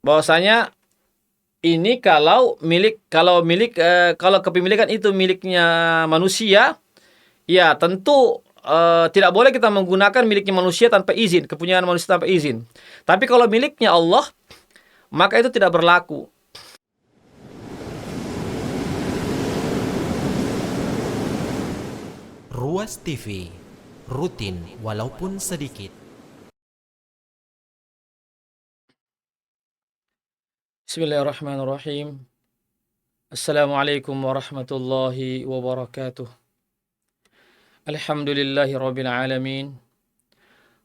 bahwasanya ini kalau kepemilikan itu miliknya manusia, ya tentu tidak boleh kita menggunakan miliknya manusia tanpa izin, kepunyaan manusia tanpa izin. Tapi kalau miliknya Allah, maka itu tidak berlaku. Ruas TV, rutin walaupun sedikit. Bismillahirrahmanirrahim. Assalamualaikum warahmatullahi wabarakatuh. Alhamdulillahi rabbil alamin.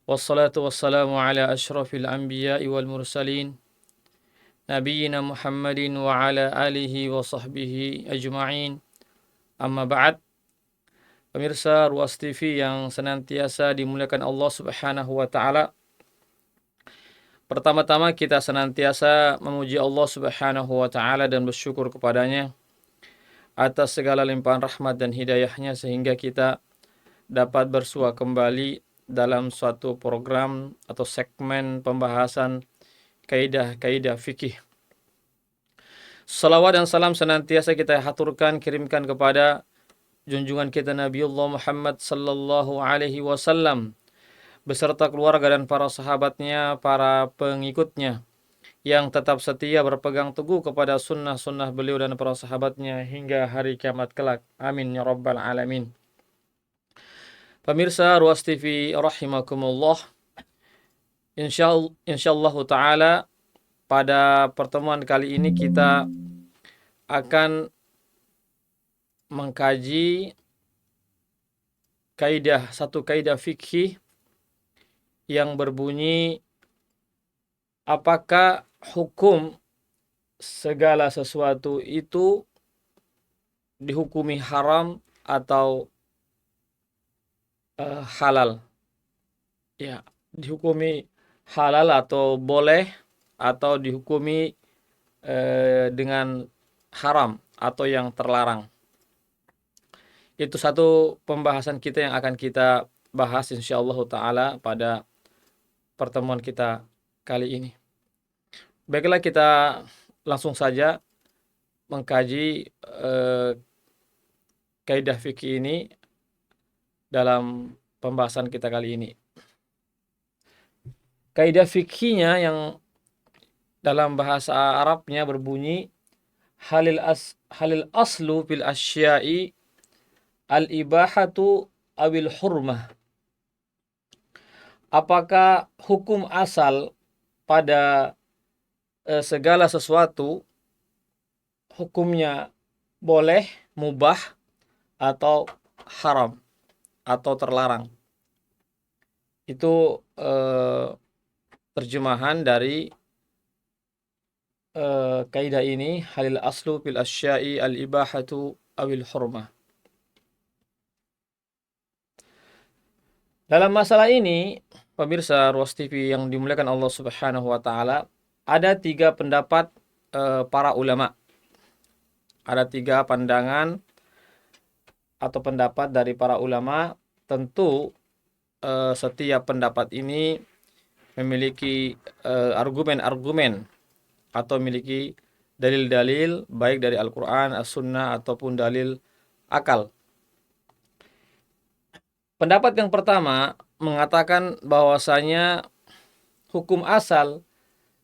Wassalatu wassalamu ala asyrafil anbiya'i wal mursalin. Nabiyyina Muhammadin wa ala alihi wa sahbihi ajma'in. Amma ba'd. Pemirsa Ruas TV yang senantiasa dimuliakan Allah Subhanahu wa taala. Pertama-tama kita senantiasa memuji Allah Subhanahu wa taala dan bersyukur kepadanya atas segala limpahan rahmat dan hidayahnya sehingga kita dapat bersua kembali dalam suatu program atau segmen pembahasan kaidah-kaidah fikih. Salawat dan salam senantiasa kita haturkan, kirimkan kepada junjungan kita Nabiullah Muhammad sallallahu alaihi wasallam beserta keluarga dan para sahabatnya, para pengikutnya yang tetap setia berpegang teguh kepada sunnah-sunnah beliau dan para sahabatnya hingga hari kiamat kelak. Amin ya rabbal alamin. Pemirsa Ruas TV rahimakumullah. Insyaallah taala pada pertemuan kali ini kita akan mengkaji satu kaidah fikih yang berbunyi, apakah hukum segala sesuatu itu dihukumi haram atau halal? Ya, dihukumi halal atau boleh, atau dihukumi dengan haram atau yang terlarang. Itu satu pembahasan kita yang akan kita bahas insyaallah taala pada pertemuan kita kali ini. Baiklah, kita langsung saja mengkaji kaidah fikih ini dalam pembahasan kita kali ini. Kaidah fikihnya yang dalam bahasa Arabnya berbunyi halil aslu fil asya'i al-ibahatu awil hurmah. Apakah hukum asal pada segala sesuatu hukumnya boleh, mubah, atau haram, atau terlarang? Itu terjemahan dari kaidah ini, halil aslu fil asya'i al-ibahatu awil hurmah. Dalam masalah ini, pemirsa Ruas TV yang dimuliakan Allah Subhanahu wa taala, ada 3 pendapat para ulama. Ada 3 pandangan atau pendapat dari para ulama. Tentu setiap pendapat ini memiliki argumen-argumen atau memiliki dalil-dalil baik dari Al-Qur'an, As-Sunnah ataupun dalil akal. Pendapat yang pertama mengatakan bahwasanya hukum asal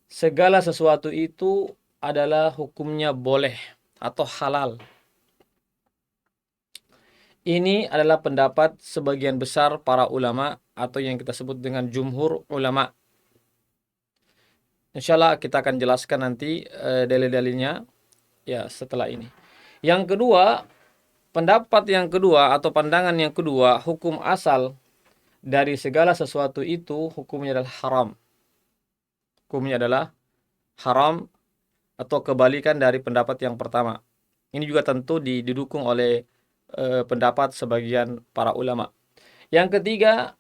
segala sesuatu itu adalah hukumnya boleh atau halal. Ini adalah pendapat sebagian besar para ulama atau yang kita sebut dengan jumhur ulama. Insyaallah kita akan jelaskan nanti dalil-dalilnya ya setelah ini. Yang kedua, pendapat yang kedua atau pandangan yang kedua, hukum asal dari segala sesuatu itu hukumnya adalah haram. Hukumnya adalah haram atau kebalikan dari pendapat yang pertama. Ini juga tentu didukung oleh pendapat sebagian para ulama. Yang ketiga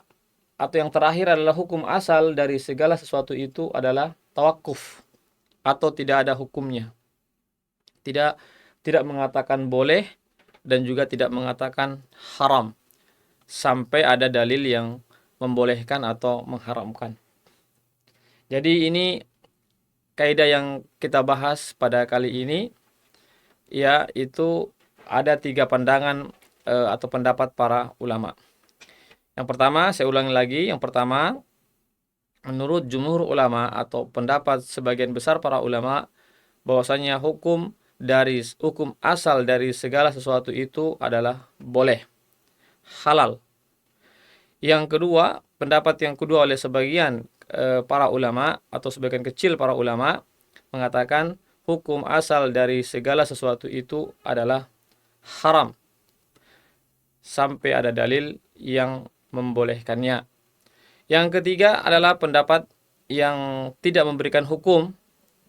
atau yang terakhir adalah hukum asal dari segala sesuatu itu adalah tawakuf atau tidak ada hukumnya. Tidak mengatakan boleh dan juga tidak mengatakan haram sampai ada dalil yang membolehkan atau mengharamkan. Jadi ini kaidah yang kita bahas pada kali ini, ya, itu ada 3 pandangan atau pendapat para ulama. Yang pertama, saya ulangi lagi, yang pertama, menurut jumhur ulama atau pendapat sebagian besar para ulama, bahwasanya hukum asal dari segala sesuatu itu adalah boleh, halal. Yang kedua, pendapat yang kedua oleh sebagian para ulama atau sebagian kecil para ulama mengatakan hukum asal dari segala sesuatu itu adalah haram sampai ada dalil yang membolehkannya. Yang ketiga adalah pendapat yang tidak memberikan hukum,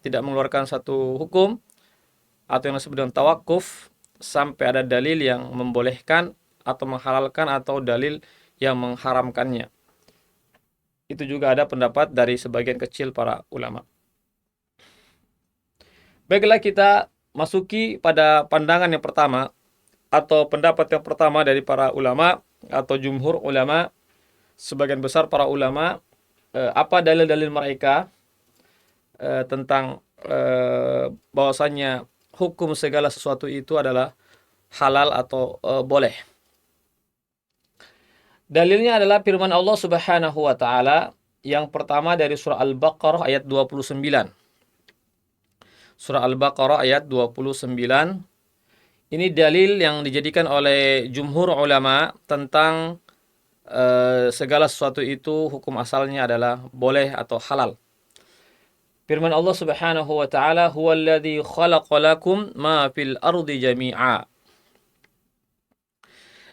tidak mengeluarkan satu hukum atau yang disebut dengan tawakuf sampai ada dalil yang membolehkan atau menghalalkan atau dalil yang mengharamkannya. Itu juga ada pendapat dari sebagian kecil para ulama. Baiklah, kita masuki pada pandangan yang pertama atau pendapat yang pertama dari para ulama atau jumhur ulama, sebagian besar para ulama, apa dalil-dalil mereka tentang bahwasannya hukum segala sesuatu itu adalah halal atau boleh. Dalilnya adalah firman Allah Subhanahu wa taala yang pertama dari surah Al-Baqarah ayat 29. Surah Al-Baqarah ayat 29. Ini dalil yang dijadikan oleh jumhur ulama tentang segala sesuatu itu hukum asalnya adalah boleh atau halal. Firman Allah Subhanahu wa taala, "Huwallazi khalaqa lakum ma fil ardi jami'a."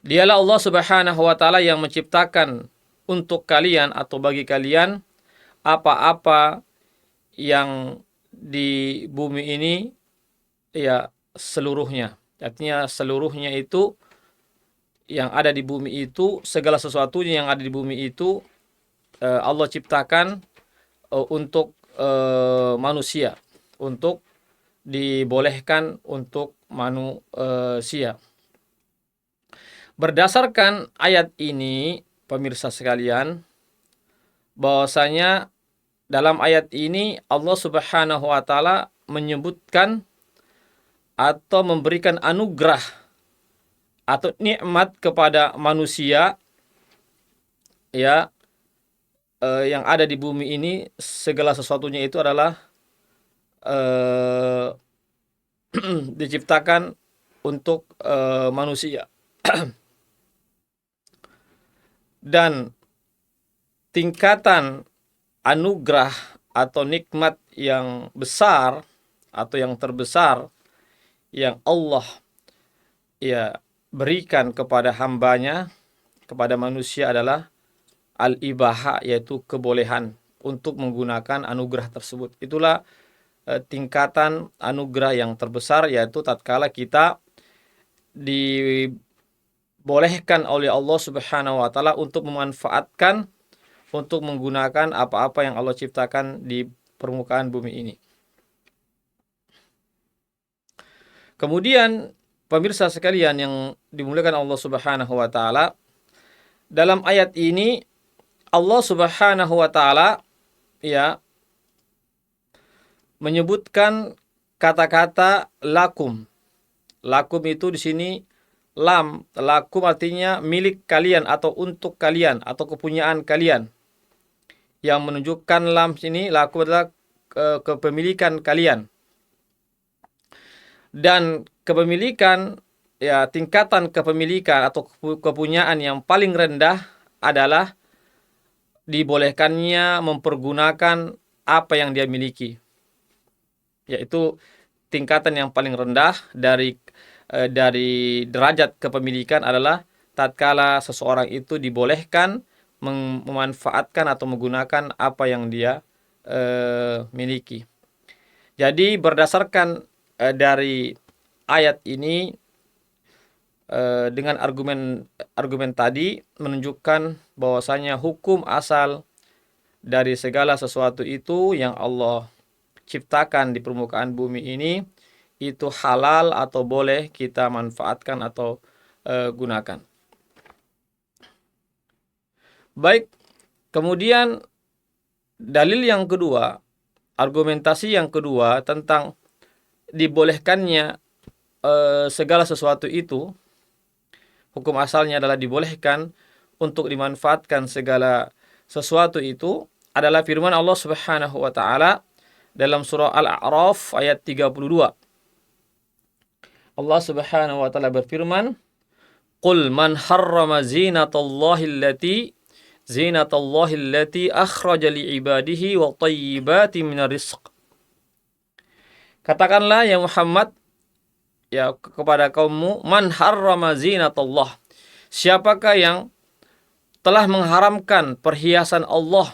Dialah Allah Subhanahu wa taala yang menciptakan untuk kalian atau bagi kalian apa-apa yang di bumi ini, ya, seluruhnya. Artinya seluruhnya itu yang ada di bumi itu, segala sesuatunya yang ada di bumi itu Allah ciptakan untuk manusia, untuk dibolehkan untuk manusia. Berdasarkan ayat ini, pemirsa sekalian, bahwasanya dalam ayat ini Allah Subhanahu wa taala menyebutkan atau memberikan anugerah atau nikmat kepada manusia, ya, yang ada di bumi ini, segala sesuatunya itu adalah diciptakan untuk manusia. Dan tingkatan anugerah atau nikmat yang besar atau yang terbesar yang Allah, ya, berikan kepada hambanya, kepada manusia adalah al-ibaha, yaitu kebolehan untuk menggunakan anugerah tersebut. Itulah tingkatan anugerah yang terbesar, yaitu tatkala kita dibolehkan oleh Allah Subhanahu wa taala untuk memanfaatkan, untuk menggunakan apa-apa yang Allah ciptakan di permukaan bumi ini. Kemudian pemirsa sekalian yang dimuliakan Allah Subhanahu wa taala, dalam ayat ini Allah Subhanahu wa taala, ya, menyebutkan kata-kata lakum. Lakum itu di sini lam, lakum artinya milik kalian atau untuk kalian atau kepunyaan kalian. Yang menunjukkan lam sini, lakum adalah kepemilikan kalian. Dan kepemilikan, ya, tingkatan kepemilikan atau kepunyaan yang paling rendah adalah dibolehkannya mempergunakan apa yang dia miliki, yaitu tingkatan yang paling rendah dari derajat kepemilikan adalah tatkala seseorang itu dibolehkan memanfaatkan atau menggunakan apa yang dia miliki. Jadi berdasarkan dari ayat ini, dengan argumen tadi menunjukkan bahwasanya hukum asal dari segala sesuatu itu yang Allah ciptakan di permukaan bumi ini itu halal atau boleh kita manfaatkan atau gunakan. Baik, kemudian dalil yang kedua argumentasi yang kedua tentang dibolehkannya segala sesuatu itu, hukum asalnya adalah dibolehkan untuk dimanfaatkan segala sesuatu itu, adalah firman Allah Subhanahu wa taala dalam surah Al-A'raf ayat 32. Allah Subhanahu wa taala berfirman, "Qul man harrama zinatallahi allati akhraja li'ibadihi wa tayyibati minar rizq." Katakanlah ya Muhammad, ya, kepada kaummu, man harrama zinatallah. Siapakah yang telah mengharamkan perhiasan Allah,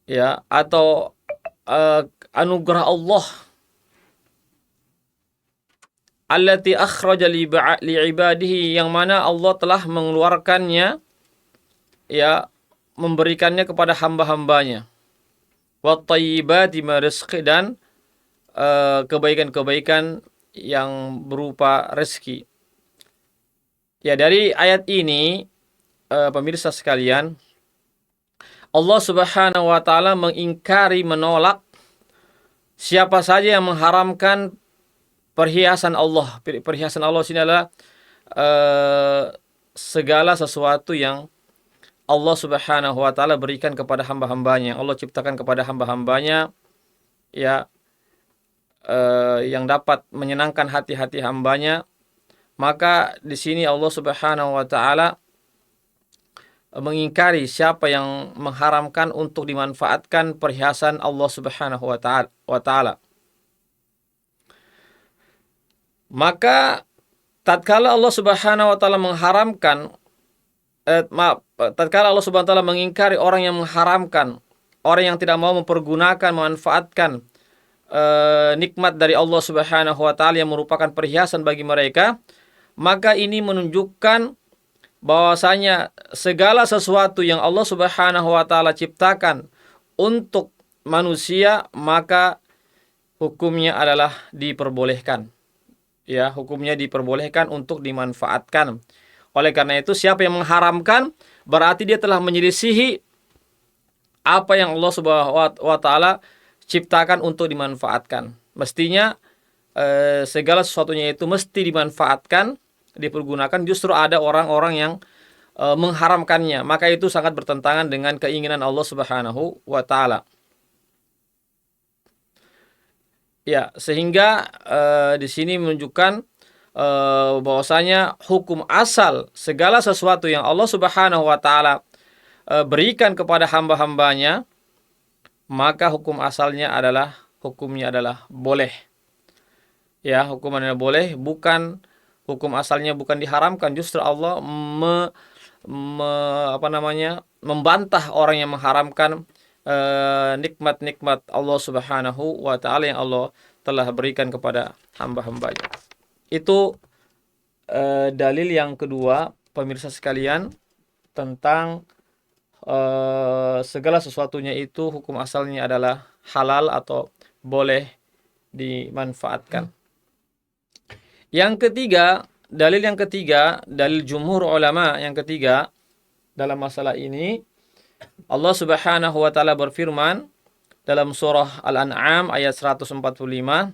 ya, atau anugerah Allah, allati akhraja li'ibadihi, yang mana Allah telah mengeluarkannya, ya, memberikannya kepada hamba-hambanya, wa tayyibati rizqi, dan kebaikan-kebaikan yang berupa rezeki. Ya, dari ayat ini pemirsa sekalian, Allah Subhanahu wa taala mengingkari, menolak siapa saja yang mengharamkan perhiasan Allah. Perhiasan Allah sini adalah segala sesuatu yang Allah Subhanahu wa taala berikan kepada hamba-hambanya, Allah ciptakan kepada hamba-hambanya, ya, yang dapat menyenangkan hati-hati hambanya. Maka di sini Allah Subhanahu wa taala mengingkari siapa yang mengharamkan untuk dimanfaatkan perhiasan Allah Subhanahu wa taala. Maka tatkala Allah Subhanahu wa taala mengharamkan tatkala Allah Subhanahu wa taala mengingkari orang yang mengharamkan, orang yang tidak mau mempergunakan, memanfaatkan nikmat dari Allah Subhanahu wa taala yang merupakan perhiasan bagi mereka, maka ini menunjukkan bahwasanya segala sesuatu yang Allah Subhanahu wa taala ciptakan untuk manusia, maka hukumnya adalah diperbolehkan. Ya, hukumnya diperbolehkan untuk dimanfaatkan. Oleh karena itu, siapa yang mengharamkan berarti dia telah menyelisihi apa yang Allah Subhanahu wa taala ciptakan untuk dimanfaatkan. Mestinya segala sesuatunya itu mesti dimanfaatkan, dipergunakan. Justru ada orang-orang yang mengharamkannya, maka itu sangat bertentangan dengan keinginan Allah Subhanahu wa taala. Ya, sehingga di sini menunjukkan bahwasanya hukum asal segala sesuatu yang Allah Subhanahu wa taala berikan kepada hamba-hambanya, maka hukumnya adalah boleh. Ya, hukumannya boleh, hukum asalnya bukan diharamkan. Justru Allah membantah orang yang mengharamkan nikmat-nikmat Allah Subhanahu wa taala yang Allah telah berikan kepada hamba-hambanya. Itu dalil yang kedua, pemirsa sekalian, tentang segala sesuatunya itu hukum asalnya adalah halal atau boleh dimanfaatkan. Yang ketiga, dalil jumhur ulama yang ketiga dalam masalah ini, Allah Subhanahu wa taala berfirman dalam surah Al-An'am ayat 145,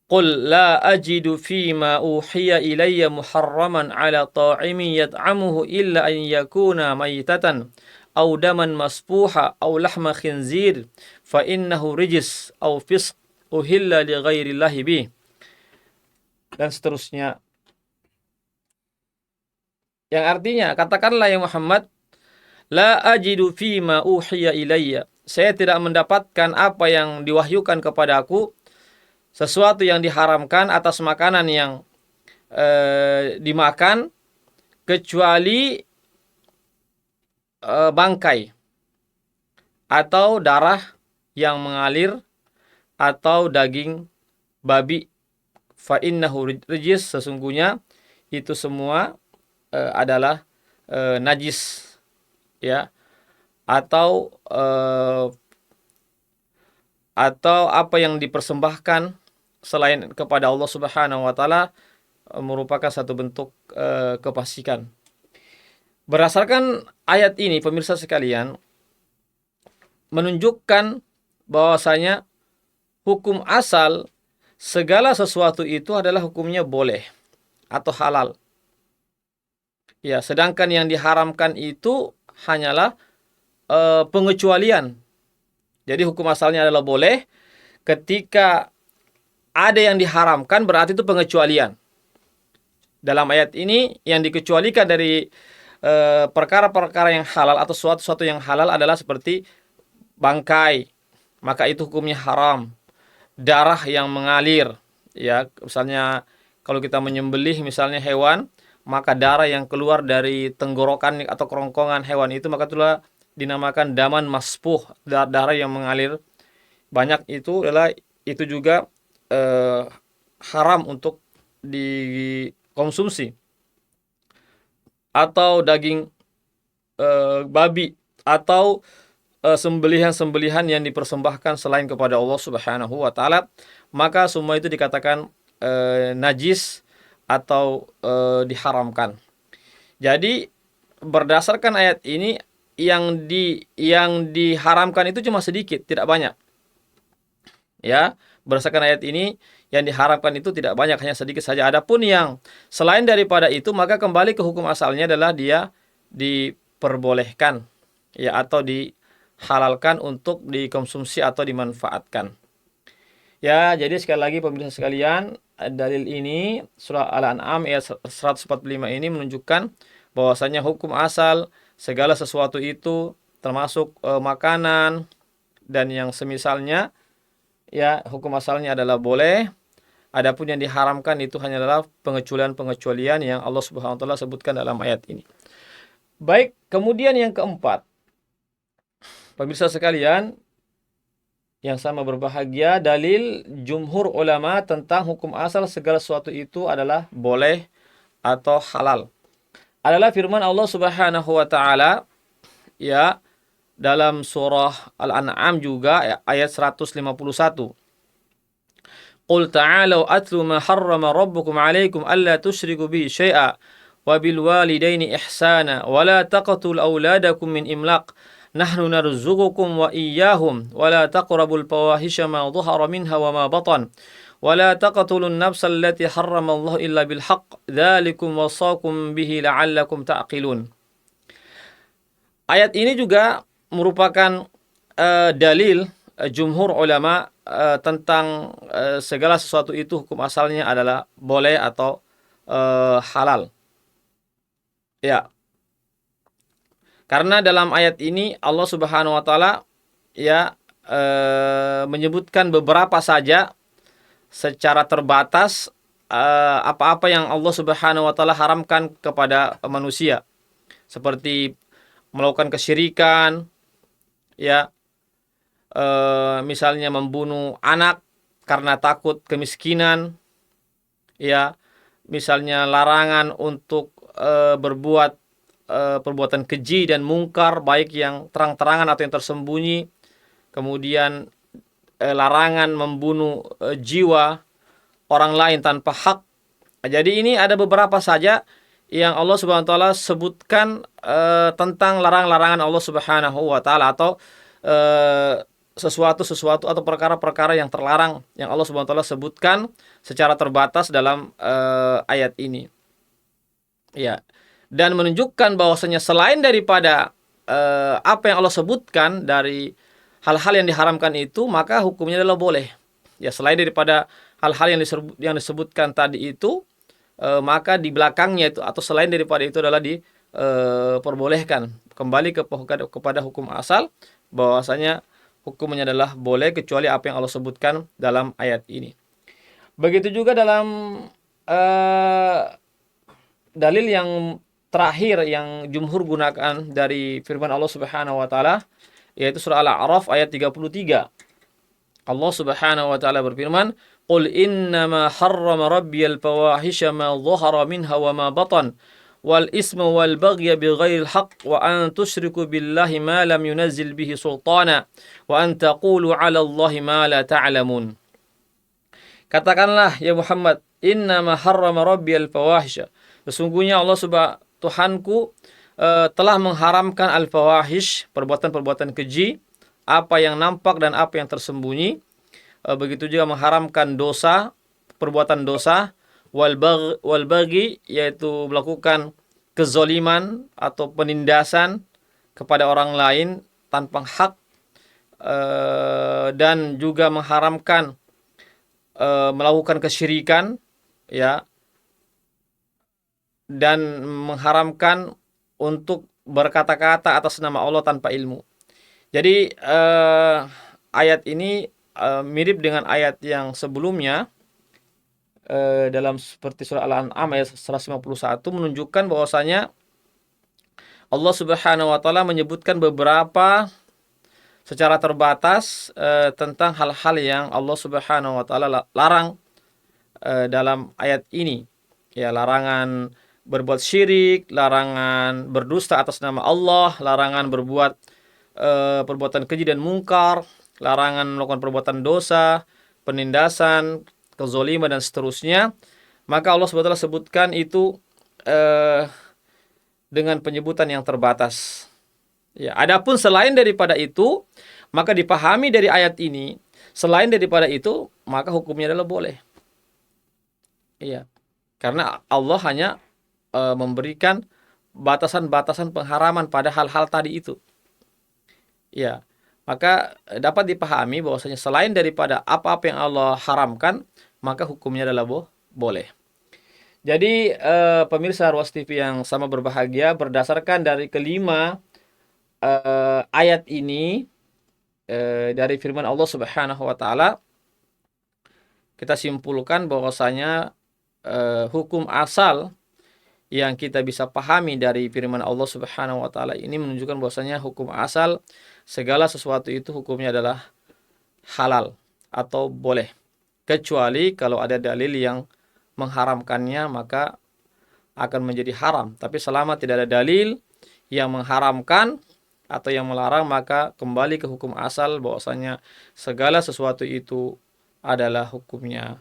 "Qul la ajidu fima uhiya ilayya muharraman ala ta'imin yat'amuhu illa an yakuna maytatan aw daman masfuha aw lahma khinzir fa innahu rijis aw fisq uhilla li ghairillahi bih." Dan seterusnya. Yang artinya, katakanlah ya Muhammad, la ajidu fima uhiya ilayya, saya tidak mendapatkan apa yang diwahyukan kepadaku, sesuatu yang diharamkan atas makanan yang dimakan, kecuali bangkai atau darah yang mengalir atau daging babi. Fa innahu rijis, sesungguhnya itu semua adalah najis, ya, atau apa yang dipersembahkan selain kepada Allah Subhanahu wa taala merupakan satu bentuk kefasikan. Berdasarkan ayat ini, pemirsa sekalian, menunjukkan bahwasanya hukum asal segala sesuatu itu adalah hukumnya boleh atau halal. Ya, sedangkan yang diharamkan itu hanyalah pengecualian. Jadi hukum asalnya adalah boleh, ketika ada yang diharamkan berarti itu pengecualian. Dalam ayat ini yang dikecualikan dari perkara-perkara yang halal atau sesuatu yang halal adalah seperti bangkai, maka itu hukumnya haram. Darah yang mengalir, ya, misalnya kalau kita menyembelih misalnya hewan, maka darah yang keluar dari tenggorokan atau kerongkongan hewan itu maka itulah dinamakan daman maspuh, darah yang mengalir banyak, itu juga haram untuk dikonsumsi. Atau daging babi atau sembelihan-sembelihan yang dipersembahkan selain kepada Allah Subhanahu wa taala, maka semua itu dikatakan najis atau diharamkan. Jadi berdasarkan ayat ini yang diharamkan itu cuma sedikit, tidak banyak. Ya, berdasarkan ayat ini yang diharamkan itu tidak banyak, hanya sedikit saja. Adapun yang selain daripada itu maka kembali ke hukum asalnya adalah dia diperbolehkan, ya, atau dihalalkan untuk dikonsumsi atau dimanfaatkan. Ya, jadi sekali lagi pemirsa sekalian, dalil ini surah Al-An'am ayat 145 ini menunjukkan bahwasanya hukum asal segala sesuatu itu termasuk makanan dan yang semisalnya, ya, hukum asalnya adalah boleh. Adapun yang diharamkan itu hanyalah pengecualian-pengecualian yang Allah Subhanahu wa taala sebutkan dalam ayat ini. Baik, kemudian yang keempat, pemirsa sekalian yang sama berbahagia, dalil jumhur ulama tentang hukum asal segala sesuatu itu adalah boleh atau halal adalah firman Allah Subhanahu wa taala, ya, dalam surah Al-An'am juga, ya, ayat 151. Qul ta'alu atlu ma harrama rabbukum 'alaikum alla tusyriku bihi syai'a wa bil walidaini ihsana wa la taqtul auladakum min imlaq nahnu narzuqukum wa iyyahum wa la taqrabul fawahisha ma dhahara minha wa ma batan wa la taqtulun nafsa allati harramallahu illa bil haqq dzalikum wasaqum bihi la'allakum ta'qilun. Ayat ini juga merupakan dalil jumhur ulama tentang segala sesuatu itu hukum asalnya adalah boleh atau halal. Ya. Karena dalam ayat ini Allah Subhanahu wa taala, ya, menyebutkan beberapa saja secara terbatas apa-apa yang Allah Subhanahu wa taala haramkan kepada manusia, seperti melakukan kesyirikan, ya, misalnya membunuh anak karena takut kemiskinan, ya, misalnya larangan untuk berbuat perbuatan keji dan mungkar, baik yang terang-terangan atau yang tersembunyi. Kemudian larangan membunuh jiwa orang lain tanpa hak. Jadi ini ada beberapa saja yang Allah Subhanahu wa taala sebutkan tentang larangan-larangan Allah Subhanahu wa taala, atau sesuatu atau perkara-perkara yang terlarang yang Allah Subhanahu wa taala sebutkan secara terbatas dalam ayat ini. Ya. Dan menunjukkan bahwasanya selain daripada apa yang Allah sebutkan dari hal-hal yang diharamkan itu, maka hukumnya adalah boleh. Ya, selain daripada hal-hal yang disebutkan tadi itu, maka di belakangnya itu atau selain daripada itu adalah diperbolehkan. Kembali kepada hukum asal, bahwasanya hukumnya adalah boleh kecuali apa yang Allah sebutkan dalam ayat ini. Begitu juga dalam dalil yang terakhir yang jumhur gunakan dari firman Allah Subhanahu wa taala, yaitu surah Al-A'raf ayat 33. Allah Subhanahu wa taala berfirman, "Qul innama harrama rabbiyal fawahisha ma dhahara minha wa ma batan wal isma wal baghya bighairil haqq wa an tusyriku billahi ma lam yunazzil bihi sultana wa an taqulu 'ala Allahi ma la ta'lamun." Katakanlah ya Muhammad, innama harrama rabbiyal fawahisha, sesungguhnya Tuhanku telah mengharamkan al-fawahish, perbuatan-perbuatan keji, apa yang nampak dan apa yang tersembunyi. Begitu juga mengharamkan dosa, perbuatan dosa, wal baghi, yaitu melakukan kezoliman atau penindasan kepada orang lain tanpa hak, dan juga mengharamkan melakukan kesyirikan, ya, dan mengharamkan untuk berkata-kata atas nama Allah tanpa ilmu. Jadi ayat ini mirip dengan ayat yang sebelumnya, dalam seperti surah Al-An'am ayat 151, menunjukkan bahwasanya Allah Subhanahu wa taala menyebutkan beberapa secara terbatas tentang hal-hal yang Allah Subhanahu wa taala larang dalam ayat ini. Ya, larangan berbuat syirik, larangan berdusta atas nama Allah, larangan berbuat perbuatan keji dan mungkar, larangan melakukan perbuatan dosa, penindasan, kezaliman dan seterusnya. Maka Allah SWT sebutkan itu dengan penyebutan yang terbatas. Ya, adapun selain daripada itu, maka dipahami dari ayat ini, selain daripada itu, maka hukumnya adalah boleh. Iya. Karena Allah hanya memberikan batasan-batasan pengharaman pada hal-hal tadi itu. Ya, maka dapat dipahami bahwasanya selain daripada apa-apa yang Allah haramkan, maka hukumnya adalah boleh. Jadi pemirsa Ruas TV yang sama berbahagia, berdasarkan dari kelima ayat ini dari firman Allah Subhanahu wa taala, kita simpulkan bahwasanya hukum asal yang kita bisa pahami dari firman Allah Subhanahu wa taala ini menunjukkan bahwasanya hukum asal segala sesuatu itu hukumnya adalah halal atau boleh, kecuali kalau ada dalil yang mengharamkannya maka akan menjadi haram. Tapi selama tidak ada dalil yang mengharamkan atau yang melarang, maka kembali ke hukum asal bahwasanya segala sesuatu itu adalah hukumnya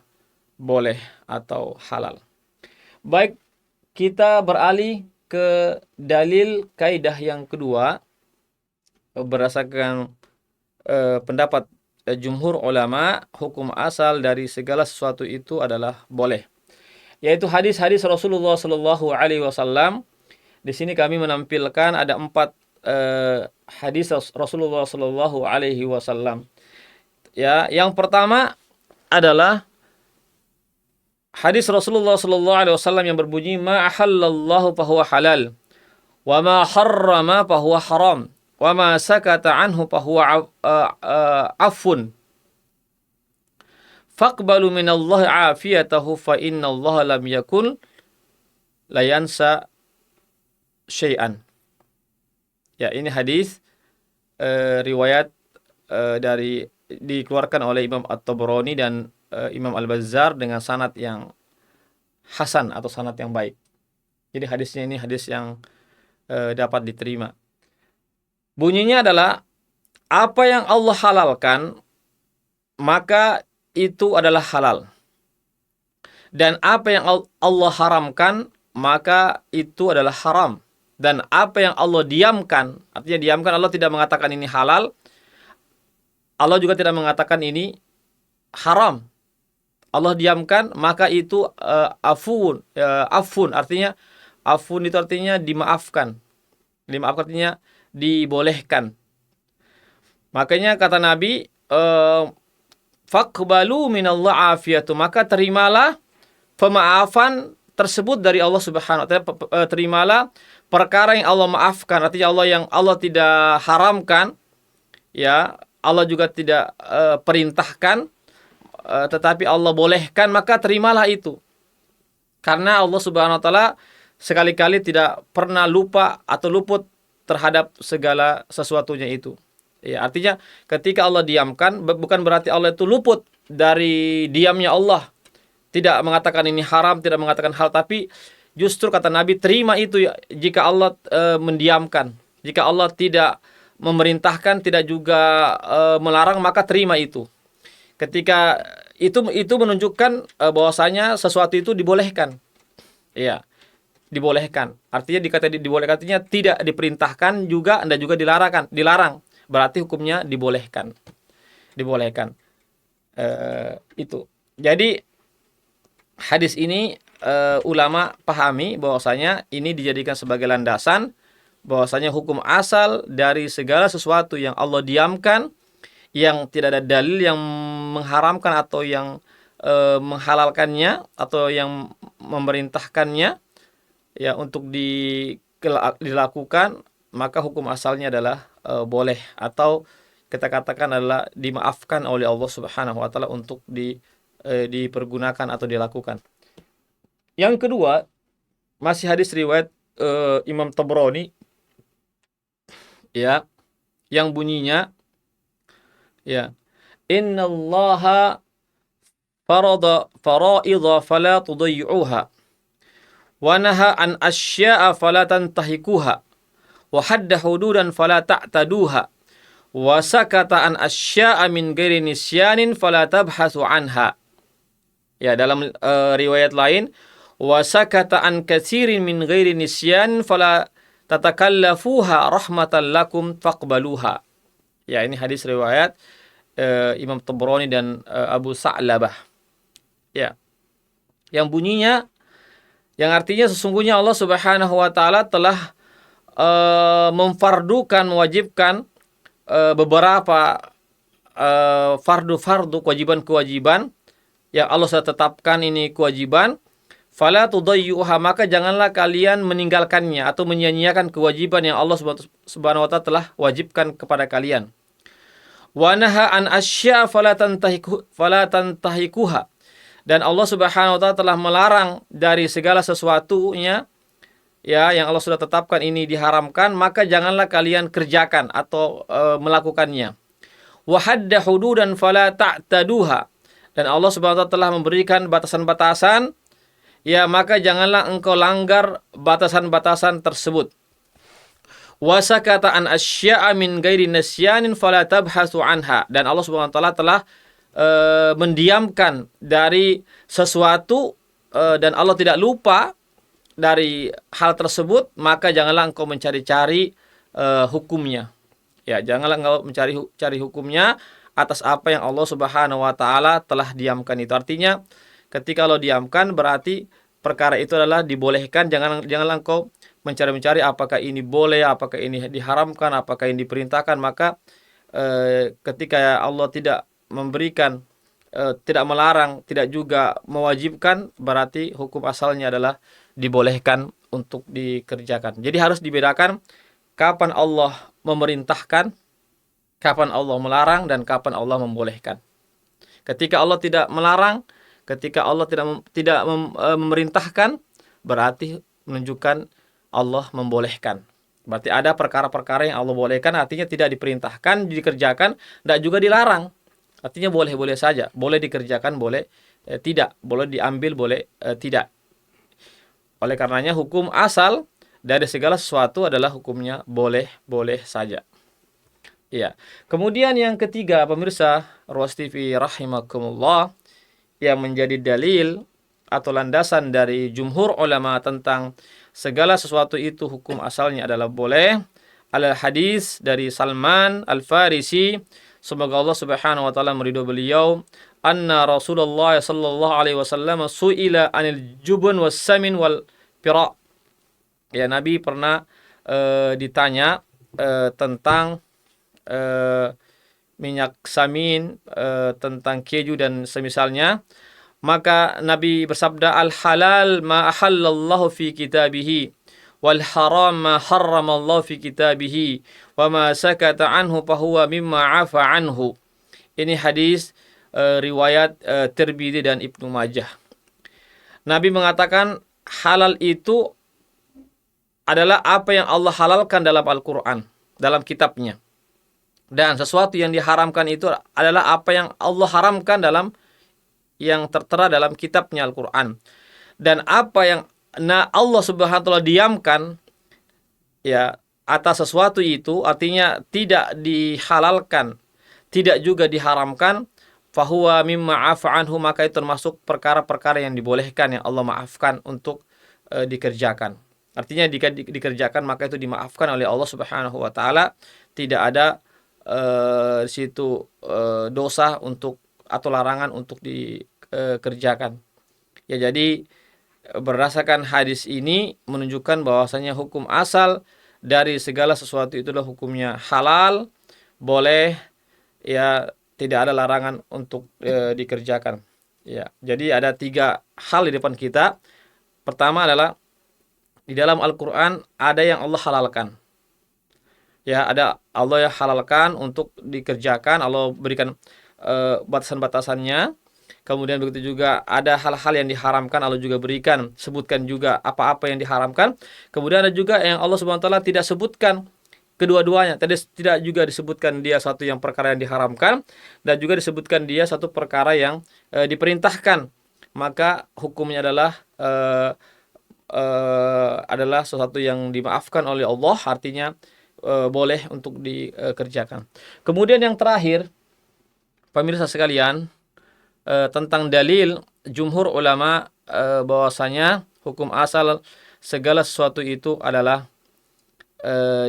boleh atau halal. Baik, kita beralih ke dalil kaidah yang kedua berdasarkan pendapat jumhur ulama, hukum asal dari segala sesuatu itu adalah boleh, yaitu hadis-hadis Rasulullah Shallallahu Alaihi Wasallam. Di sini kami menampilkan ada 4 hadis Rasulullah Shallallahu Alaihi Wasallam. Ya, yang pertama adalah hadis Rasulullah Shallallahu Alaihi Wasallam yang berbunyi, ma ahallallahu fahuwa halal, wa ma harrama fahuwa haram, wa ma sakata anhu fahuwa afun. Faqbalu minallahi afiyatahu fa innallaha lam yakun la yansa syai'an. Ya, ini hadis riwayat dari dikeluarkan oleh Imam At-Tabrani dan Imam Al-Bazzar dengan sanad yang hasan atau sanad yang baik. Jadi hadisnya ini hadis yang dapat diterima. Bunyinya adalah apa yang Allah halalkan maka itu adalah halal. Dan apa yang Allah haramkan maka itu adalah haram. Dan apa yang Allah diamkan, artinya diamkan, Allah tidak mengatakan ini halal, Allah juga tidak mengatakan ini haram. Allah diamkan, maka itu afun, artinya afun itu artinya dimaafkan. Dimaafkan artinya dibolehkan. Makanya kata Nabi, faqbalu minallah afiyatu, maka terimalah pemaafan tersebut dari Allah Subhanahu wa taala. Terimalah perkara yang Allah maafkan, artinya Allah yang Allah tidak haramkan, ya, Allah juga tidak perintahkan, tetapi Allah bolehkan, maka terimalah itu. Karena Allah Subhanahu wa taala sekali-kali tidak pernah lupa atau luput terhadap segala sesuatunya itu. Ya, artinya ketika Allah diamkan bukan berarti Allah itu luput dari diamnya Allah. Tidak mengatakan ini haram, tidak mengatakan hal, tapi justru kata Nabi, terima itu ya, jika Allah mendiamkan. Jika Allah tidak memerintahkan, tidak juga melarang, maka terima itu. Ketika itu menunjukkan bahwasanya sesuatu itu dibolehkan. Iya, dibolehkan. Artinya dikata dibolehkan artinya tidak diperintahkan juga dan juga dilarang. berarti hukumnya dibolehkan. Dibolehkan. Itu. Jadi hadis ini ulama pahami bahwasanya ini dijadikan sebagai landasan bahwasanya hukum asal dari segala sesuatu yang Allah diamkan, yang tidak ada dalil yang mengharamkan atau yang menghalalkannya atau yang memerintahkannya ya untuk dilakukan, maka hukum asalnya adalah boleh atau kita katakan adalah dimaafkan oleh Allah Subhanahu wa taala untuk dipergunakan atau dilakukan. Yang kedua, masih hadis riwayat Imam Tabrani ya, yang bunyinya ya, innallaha farada faraidha fala tudayyi'uha wa naha an asya'a fala tantahikuha wa hadda hududan fala ta'taduha wa sakata an asya'a min ghairi nisyanin fala tabhasu anha. Ya, dalam riwayat lain, wa sakata an katsirin min ghairi nisyanin fala tatakallafuha rahmatan lakum faqbaluha. Ya, ini hadis riwayat Imam Tabrani dan Abu Sa'labah. Ya. Yang bunyinya, yang artinya sesungguhnya Allah Subhanahu wa taala telah memfardukan, mewajibkan beberapa fardu-fardu, kewajiban-kewajiban yang Allah sudah tetapkan ini kewajiban. Fala tudayyuha, maka janganlah kalian meninggalkannya atau menyia-nyiakan kewajiban yang Allah Subhanahu wa taala telah wajibkan kepada kalian. Wa naha an asya fala tantahikuha, dan Allah Subhanahu wa taala telah melarang dari segala sesuatunya ya yang Allah sudah tetapkan ini diharamkan, maka janganlah kalian kerjakan atau melakukannya. Wa hadda hududan fala ta'taduha, dan Allah Subhanahu wa taala telah memberikan batasan-batasan, ya maka janganlah engkau langgar batasan-batasan tersebut. Wa sakata an asya'a min ghairi nisyanin fala tabhasu anha, dan Allah Subhanahu wa taala telah mendiamkan dari sesuatu dan Allah tidak lupa dari hal tersebut, maka janganlah engkau mencari-cari hukumnya. Ya, janganlah engkau mencari hukumnya atas apa yang Allah Subhanahu wa taala telah diamkan itu. Artinya ketika Allah diamkan berarti perkara itu adalah dibolehkan. Janganlah engkau mencari-mencari apakah ini boleh, apakah ini diharamkan, apakah ini diperintahkan. Maka ketika Allah tidak memberikan, tidak melarang, tidak juga mewajibkan, berarti hukum asalnya adalah dibolehkan untuk dikerjakan. Jadi harus dibedakan kapan Allah memerintahkan, kapan Allah melarang, dan kapan Allah membolehkan. Ketika Allah tidak melarang, ketika Allah tidak memerintahkan, berarti menunjukkan Allah membolehkan. Berarti ada perkara-perkara yang Allah bolehkan, artinya tidak diperintahkan, dikerjakan, tidak juga dilarang. Artinya boleh-boleh saja, boleh dikerjakan, boleh tidak, boleh diambil, boleh tidak. Oleh karenanya hukum asal dari segala sesuatu adalah hukumnya boleh-boleh saja. Ya. Kemudian yang ketiga, pemirsa Ruwas TV rahimakumullah, yang menjadi dalil atau landasan dari jumhur ulama tentang segala sesuatu itu hukum asalnya adalah boleh, adalah hadis dari Salman Al-Farisi, semoga Allah Subhanahu wa taala meridho beliau, anna Rasulullah sallallahu alaihi wasallam su'ila anil jubun was samin wal pira. Ya, Nabi pernah ditanya tentang minyak samin, tentang keju dan semisalnya. Maka Nabi bersabda, al halal ma ahallallahu fi kitabihi wal haram ma harramallahu fi kitabihi wa ma sakata anhu fahuwa mimma afa anhu. Ini hadis riwayat Tirmidzi dan Ibnu Majah. Nabi mengatakan halal itu adalah apa yang Allah halalkan dalam Al-Quran, dalam kitabnya. Dan sesuatu yang diharamkan itu adalah apa yang Allah haramkan dalam yang tertera dalam kitabnya Al-Quran. Dan apa yang Allah Subhanahu wa taala diamkan ya atas sesuatu itu, artinya tidak dihalalkan, tidak juga diharamkan, fahuwa mimma afa anhu, maka itu termasuk perkara-perkara yang dibolehkan, yang Allah maafkan untuk dikerjakan. Artinya jika dikerjakan maka itu dimaafkan oleh Allah Subhanahu wa taala, tidak ada di situ dosa untuk atau larangan untuk dikerjakan. Ya, jadi berdasarkan hadis ini menunjukkan bahwasanya hukum asal dari segala sesuatu itu adalah hukumnya halal, boleh, ya, tidak ada larangan untuk dikerjakan. Ya, jadi ada 3 hal di depan kita. Pertama adalah di dalam Al-Quran ada yang Allah halalkan. Ya, ada Allah yang halalkan untuk dikerjakan. Allah berikan batasan-batasannya. Kemudian begitu juga ada hal-hal yang diharamkan, Allah juga berikan, sebutkan juga apa-apa yang diharamkan. Kemudian ada juga yang Allah Subhanahu wa taala tidak sebutkan kedua-duanya. Tidak juga disebutkan dia satu yang perkara yang diharamkan dan juga disebutkan dia satu perkara yang diperintahkan. Maka hukumnya adalah sesuatu yang dimaafkan oleh Allah, artinya boleh untuk dikerjakan. Kemudian yang terakhir, pemirsa sekalian, tentang dalil jumhur ulama bahwasanya hukum asal segala sesuatu itu adalah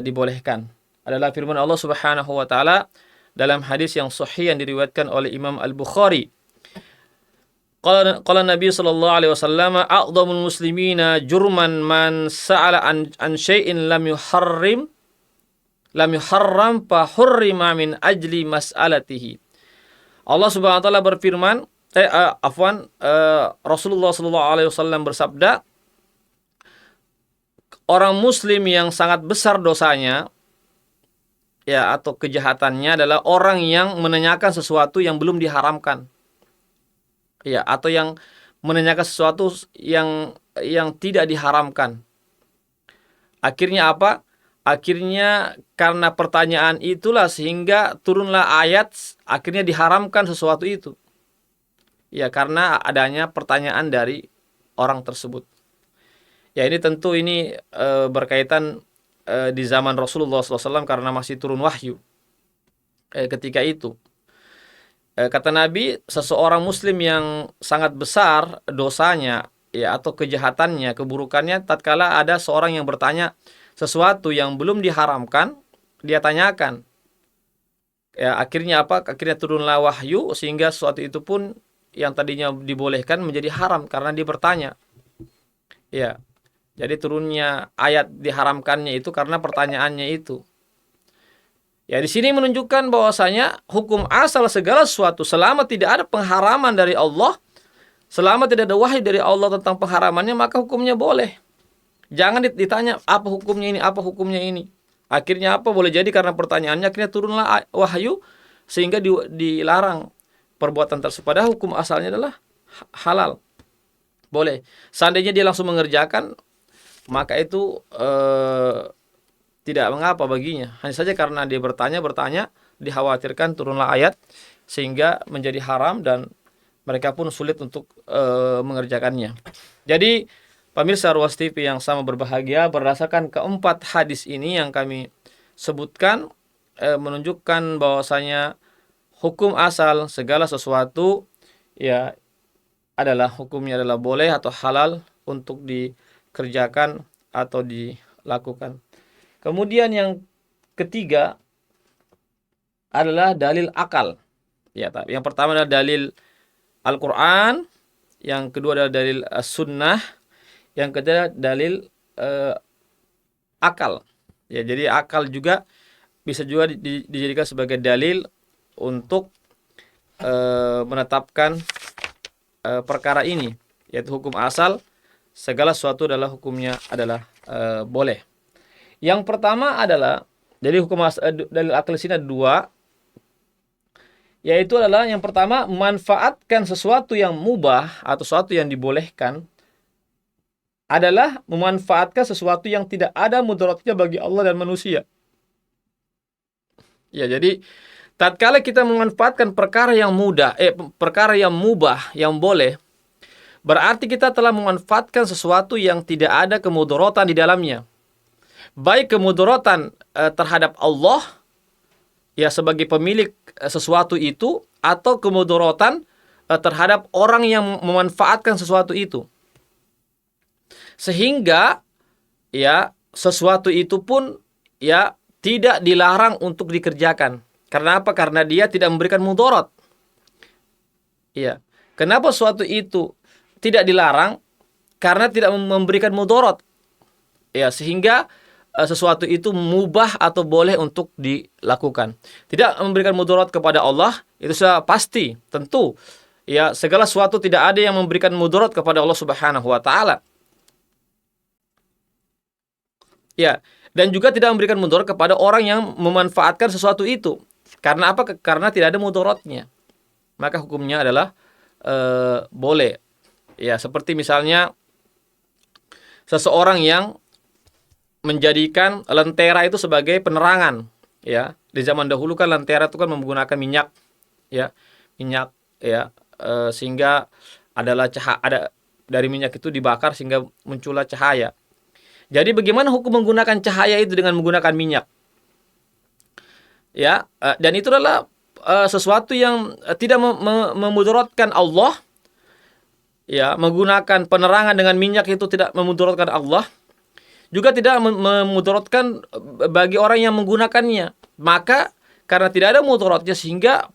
dibolehkan. Adalah firman Allah Subhanahu wa taala dalam hadis yang sahih yang diriwayatkan oleh Imam Al-Bukhari. Qala Nabi sallallahu alaihi wasallam, "A'dhamul muslimina jurman man sa'ala an syai'in lam yuharram fa hurrima min ajli mas'alatihi." Allah Subhanahu wa taala berfirman, Rasulullah sallallahu alaihi wasallam bersabda, orang muslim yang sangat besar dosanya, ya, atau kejahatannya adalah orang yang menanyakan sesuatu yang belum diharamkan. Ya, atau yang menanyakan sesuatu yang tidak diharamkan. Akhirnya apa? Akhirnya karena pertanyaan itulah sehingga turunlah ayat, akhirnya diharamkan sesuatu itu. Ya, karena adanya pertanyaan dari orang tersebut. Ya, ini tentu berkaitan di zaman Rasulullah SAW karena masih turun wahyu ketika itu. Kata Nabi, seseorang muslim yang sangat besar dosanya, ya, atau kejahatannya, keburukannya, tatkala ada seorang yang bertanya sesuatu yang belum diharamkan, dia tanyakan. Ya, akhirnya apa? Akhirnya turunlah wahyu sehingga sesuatu itu pun yang tadinya dibolehkan menjadi haram karena dia bertanya. Ya. Jadi turunnya ayat diharamkannya itu karena pertanyaannya itu. Ya, di sini menunjukkan bahwasanya hukum asal segala sesuatu selama tidak ada pengharaman dari Allah, selama tidak ada wahyu dari Allah tentang pengharamannya, maka hukumnya boleh. Jangan ditanya apa hukumnya ini, apa hukumnya ini. Akhirnya apa? Boleh jadi karena pertanyaannya akhirnya turunlah wahyu sehingga dilarang perbuatan tersebut. Padahal hukum asalnya adalah halal. Boleh. Seandainya dia langsung mengerjakan, maka itu tidak mengapa baginya. Hanya saja karena dia bertanya, dikhawatirkan turunlah ayat sehingga menjadi haram dan mereka pun sulit untuk mengerjakannya. Jadi pemirsa Ruas TV yang sama berbahagia, berdasarkan keempat hadis ini yang kami sebutkan menunjukkan bahwasanya hukum asal segala sesuatu, ya, hukumnya adalah boleh atau halal untuk dikerjakan atau dilakukan. Kemudian yang ketiga adalah dalil akal. Ya, yang pertama adalah dalil Al-Quran, yang kedua adalah dalil Sunnah, yang ketiga dalil akal. Ya, jadi akal juga bisa juga dijadikan sebagai dalil untuk menetapkan perkara ini, yaitu hukum asal segala sesuatu adalah hukumnya adalah boleh. Yang pertama adalah dari hukum dalil akal sini ada 2, yaitu adalah yang pertama, memanfaatkan sesuatu yang mubah atau sesuatu yang dibolehkan adalah memanfaatkan sesuatu yang tidak ada mudaratnya bagi Allah dan manusia. Ya, jadi tatkala kita memanfaatkan perkara yang perkara yang mubah, yang boleh, berarti kita telah memanfaatkan sesuatu yang tidak ada kemudaratan di dalamnya. Baik kemudaratan terhadap Allah, ya, sebagai pemilik sesuatu itu, atau kemudaratan terhadap orang yang memanfaatkan sesuatu itu. Sehingga, ya, sesuatu itu pun, ya, tidak dilarang untuk dikerjakan. Karena apa? Karena dia tidak memberikan mudarat. Iya. Kenapa suatu itu tidak dilarang? Karena tidak memberikan mudarat. Ya, sehingga sesuatu itu mubah atau boleh untuk dilakukan. Tidak memberikan mudarat kepada Allah itu sudah pasti, tentu. Ya, segala sesuatu tidak ada yang memberikan mudarat kepada Allah Subhanahu wa taala. Ya, dan juga tidak memberikan mudarat kepada orang yang memanfaatkan sesuatu itu. Karena apa? Karena tidak ada mudaratnya. Maka hukumnya adalah boleh. Ya, seperti misalnya seseorang yang menjadikan lentera itu sebagai penerangan, ya. Di zaman dahulu kan lentera itu kan menggunakan minyak, ya, minyak, ya, sehingga ada dari minyak itu dibakar sehingga muncullah cahaya. Jadi bagaimana hukum menggunakan cahaya itu dengan menggunakan minyak, ya? Dan itu adalah sesuatu yang tidak memudaratkan Allah, ya. Menggunakan penerangan dengan minyak itu tidak memudaratkan Allah. Juga tidak memudaratkan bagi orang yang menggunakannya. Maka karena tidak ada mudaratnya sehingga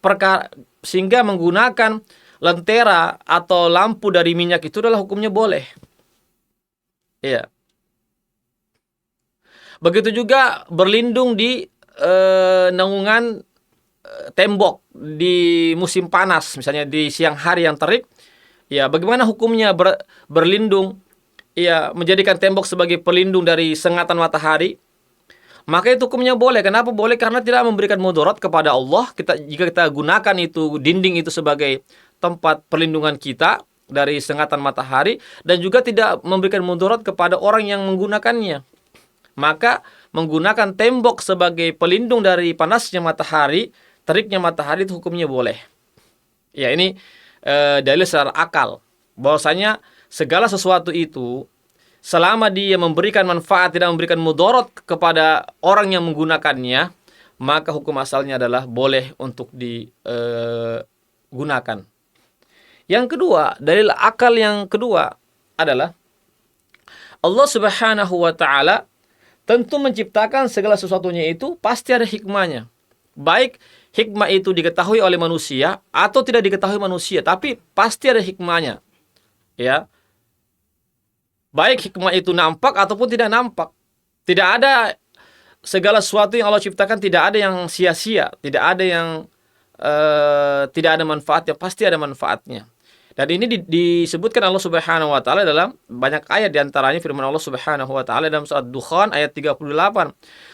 menggunakan lentera atau lampu dari minyak itu adalah hukumnya boleh. Iya. Begitu juga berlindung di naungan tembok di musim panas, misalnya di siang hari yang terik. Ya, bagaimana hukumnya berlindung? Ya, menjadikan tembok sebagai pelindung dari sengatan matahari, maka itu hukumnya boleh. Kenapa boleh? Karena tidak memberikan mudarat kepada Allah. Jika kita gunakan itu dinding itu sebagai tempat perlindungan kita dari sengatan matahari, dan juga tidak memberikan mudarat kepada orang yang menggunakannya, maka menggunakan tembok sebagai pelindung dari panasnya matahari, teriknya matahari, itu hukumnya boleh. Ya, ini dalil secara akal bahwasanya segala sesuatu itu selama dia memberikan manfaat, tidak memberikan mudarat kepada orang yang menggunakannya, maka hukum asalnya adalah boleh untuk digunakan. Yang kedua, dalil akal yang kedua adalah Allah Subhanahu wa taala tentu menciptakan segala sesuatunya itu pasti ada hikmahnya. Baik hikmah itu diketahui oleh manusia atau tidak diketahui manusia, tapi pasti ada hikmahnya. Ya. Baik hikmah itu nampak ataupun tidak nampak. Tidak ada segala sesuatu yang Allah ciptakan, tidak ada yang sia-sia, tidak ada yang tidak ada manfaatnya, pasti ada manfaatnya. Dan ini disebutkan Allah Subhanahu wa taala dalam banyak ayat, di antaranya firman Allah Subhanahu wa taala dalam surat Dukhan ayat 38.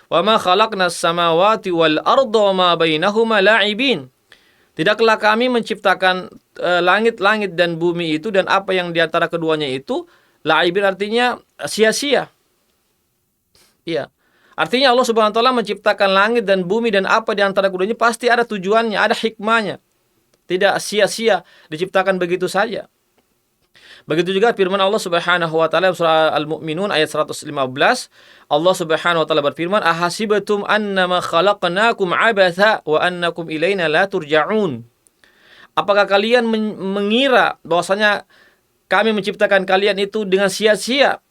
Wa ma khalaqnas samawati wal arda wa ma bainahuma la'ibin. Tidaklah kami menciptakan langit-langit dan bumi itu dan apa yang di antara keduanya itu la'ibin, artinya sia-sia. Iya. Artinya Allah Subhanahu wa taala menciptakan langit dan bumi dan apa di antara keduanya pasti ada tujuannya, ada hikmahnya. Tidak sia-sia diciptakan begitu saja. Begitu juga firman Allah Subhanahu wa taala surah Al-Mu'minun ayat 115. Allah Subhanahu wa taala berfirman, "Ahasibatum annama khalaqnakum abatha wa annakum ilaina la turja'un." Apakah kalian mengira bahwasanya kami menciptakan kalian itu dengan sia-sia?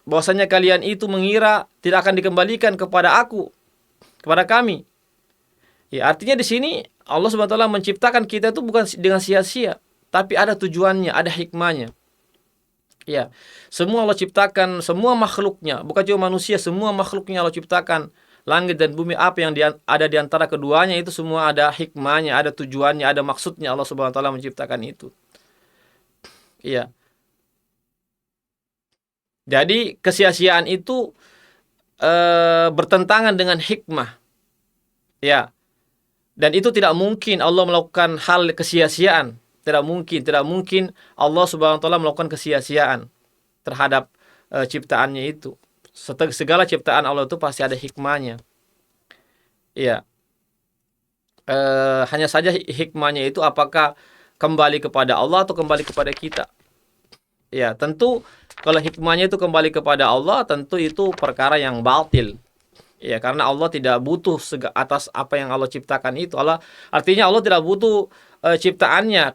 Bahwasanya kalian itu mengira tidak akan dikembalikan kepada aku, kepada kami. Ya, artinya di sini Allah Subhanahu wa taala menciptakan kita itu bukan dengan sia-sia, tapi ada tujuannya, ada hikmahnya. Ya, semua Allah ciptakan, semua makhluknya, bukan cuma manusia, semua makhluknya Allah ciptakan. Langit dan bumi, apa yang ada di antara keduanya itu semua ada hikmahnya, ada tujuannya, ada maksudnya Allah Subhanahu wa taala menciptakan itu. Iya. Jadi kesia-siaan itu bertentangan dengan hikmah. Ya. Dan itu tidak mungkin Allah melakukan hal kesia-siaan. Tidak mungkin Allah Subhanahu wa taala melakukan kesia-siaan terhadap ciptaannya itu. Segala ciptaan Allah itu pasti ada hikmahnya. Iya. Hanya saja hikmahnya itu apakah kembali kepada Allah atau kembali kepada kita. Ya, tentu kalau hikmahnya itu kembali kepada Allah, tentu itu perkara yang batil. Ya, karena Allah tidak butuh atas apa yang Allah ciptakan itu. Artinya Allah tidak butuh ciptaannya.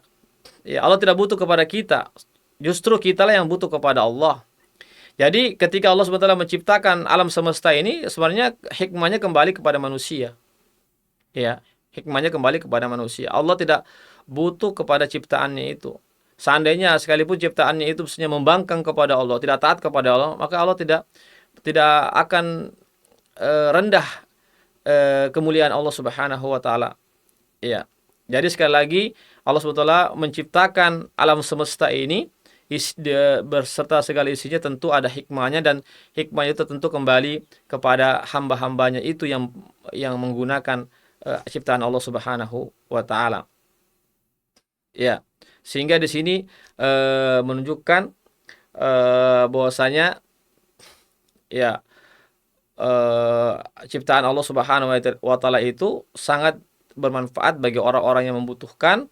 Ya, Allah tidak butuh kepada kita. Justru kitalah yang butuh kepada Allah. Jadi ketika Allah SWT menciptakan alam semesta ini, sebenarnya hikmahnya kembali kepada manusia. Ya, Hikmahnya kembali kepada manusia. Allah tidak butuh kepada ciptaannya itu. Seandainya sekalipun ciptaannya itu sebenarnya membangkang kepada Allah, tidak taat kepada Allah, maka Allah tidak akan rendah kemuliaan Allah Subhanahu wa taala. Ya. Jadi sekali lagi Allah Subhanahu wa taala menciptakan alam semesta ini berserta segala isinya tentu ada hikmahnya, dan hikmahnya itu tentu kembali kepada hamba-hambanya itu yang menggunakan ciptaan Allah Subhanahu wa taala. Ya. Sehingga di sini menunjukkan bahwasanya ya ciptaan Allah Subhanahu wa taala itu sangat bermanfaat bagi orang-orang yang membutuhkan,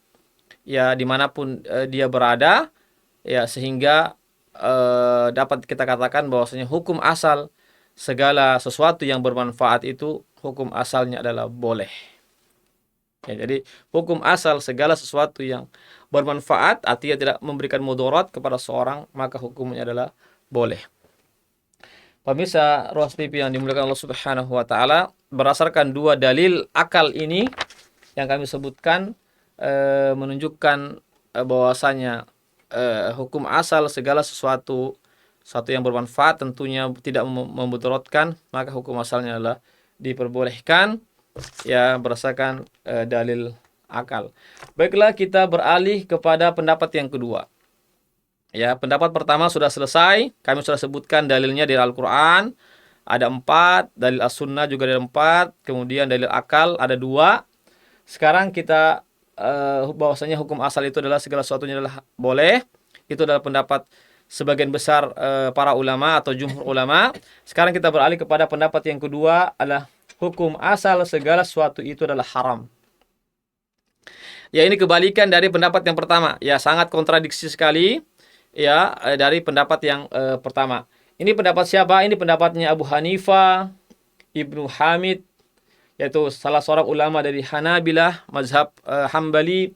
ya dimanapun dia berada, ya sehingga dapat kita katakan bahwasanya hukum asal segala sesuatu yang bermanfaat itu hukum asalnya adalah boleh. Ya, jadi hukum asal segala sesuatu yang bermanfaat artinya tidak memberikan mudarat kepada seorang, maka hukumnya adalah boleh. Pemirsa Ruas TV yang dimuliakan Allah Subhanahu wa taala, berdasarkan dua dalil akal ini yang kami sebutkan menunjukkan bahwasanya hukum asal segala sesuatu yang bermanfaat tentunya tidak memudaratkan, maka hukum asalnya adalah diperbolehkan, ya berdasarkan dalil akal. Baiklah, kita beralih kepada pendapat yang kedua. Ya, pendapat pertama sudah selesai. Kami sudah sebutkan dalilnya dari Al-Quran. Ada 4. Dalil As-Sunnah juga ada 4. Kemudian dalil akal ada 2. Sekarang kita bahwasanya hukum asal itu adalah segala sesuatunya adalah boleh. Itu adalah pendapat sebagian besar para ulama atau jumhur ulama. Sekarang kita beralih kepada pendapat yang kedua, adalah hukum asal segala sesuatu itu adalah haram. Ya, ini kebalikan dari pendapat yang pertama. Ya, sangat kontradiksi sekali. Ya, dari pendapat yang pertama. Ini pendapat siapa? Ini pendapatnya Abu Hanifah, Ibnu Hamid, yaitu salah seorang ulama dari Hanabilah, mazhab Hambali.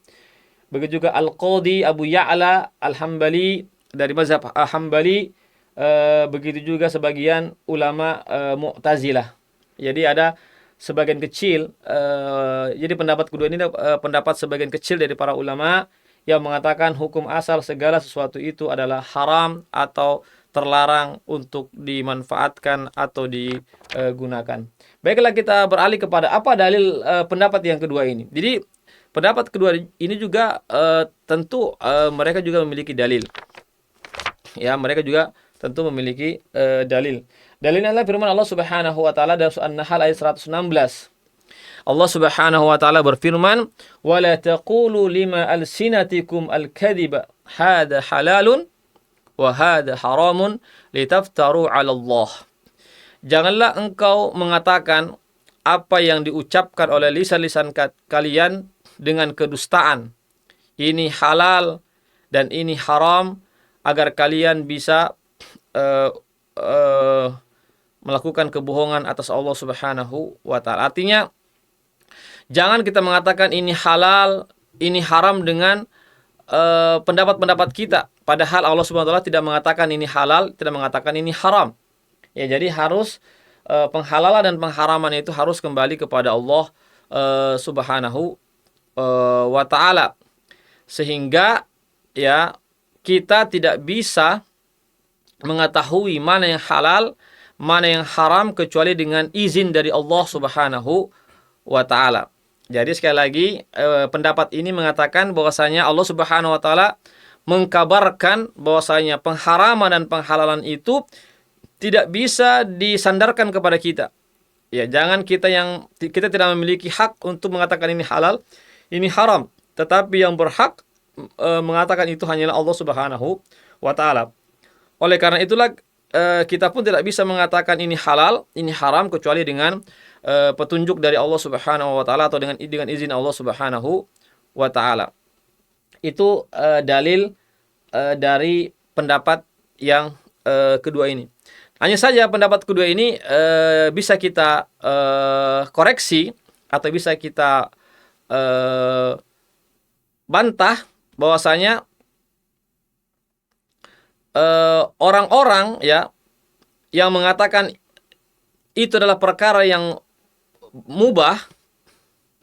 Begitu juga Al-Qadhi Abu Ya'la Al-Hambali dari mazhab Hambali. Begitu juga sebagian ulama Mu'tazilah. Jadi ada sebagian kecil, jadi pendapat kedua ini pendapat sebagian kecil dari para ulama yang mengatakan hukum asal segala sesuatu itu adalah haram atau terlarang untuk dimanfaatkan atau digunakan. Baiklah, kita beralih kepada apa dalil pendapat yang kedua ini. Jadi pendapat kedua ini juga tentu mereka juga memiliki dalil. Ya, mereka juga tentu memiliki dalil. Dalilnya adalah firman Allah Subhanahu wa taala dalam surah An-Nahl ayat 116. Allah Subhanahu wa taala berfirman, "Wa la taqulu lima alsinatikum al-kadhiba hadha halalun wa hadha haramun litaftaru 'ala Allah." Janganlah engkau mengatakan apa yang diucapkan oleh lisan-lisan kalian dengan kedustaan. Ini halal dan ini haram, agar kalian bisa melakukan kebohongan atas Allah Subhanahu wa taala. Artinya jangan kita mengatakan ini halal, ini haram dengan pendapat-pendapat kita. Padahal Allah Subhanahu wa taala tidak mengatakan ini halal, tidak mengatakan ini haram. Ya, jadi harus penghalalan dan pengharaman itu harus kembali kepada Allah Subhanahu wa taala. Sehingga ya kita tidak bisa mengetahui mana yang halal, mana yang haram kecuali dengan izin dari Allah Subhanahu wa taala. Jadi sekali lagi pendapat ini mengatakan bahwasanya Allah Subhanahu wa taala mengkabarkan bahwasanya pengharaman dan penghalalan itu tidak bisa disandarkan kepada kita. Ya, jangan kita tidak memiliki hak untuk mengatakan ini halal, ini haram, tetapi yang berhak mengatakan itu hanyalah Allah Subhanahu wa taala. Oleh karena itulah kita pun tidak bisa mengatakan ini halal, ini haram kecuali dengan petunjuk dari Allah Subhanahu wa taala atau dengan izin Allah Subhanahu wa taala. Itu dalil dari pendapat yang kedua ini. Hanya saja pendapat kedua ini bisa kita koreksi atau bisa kita bantah bahwasanya orang-orang ya yang mengatakan itu adalah perkara yang mubah,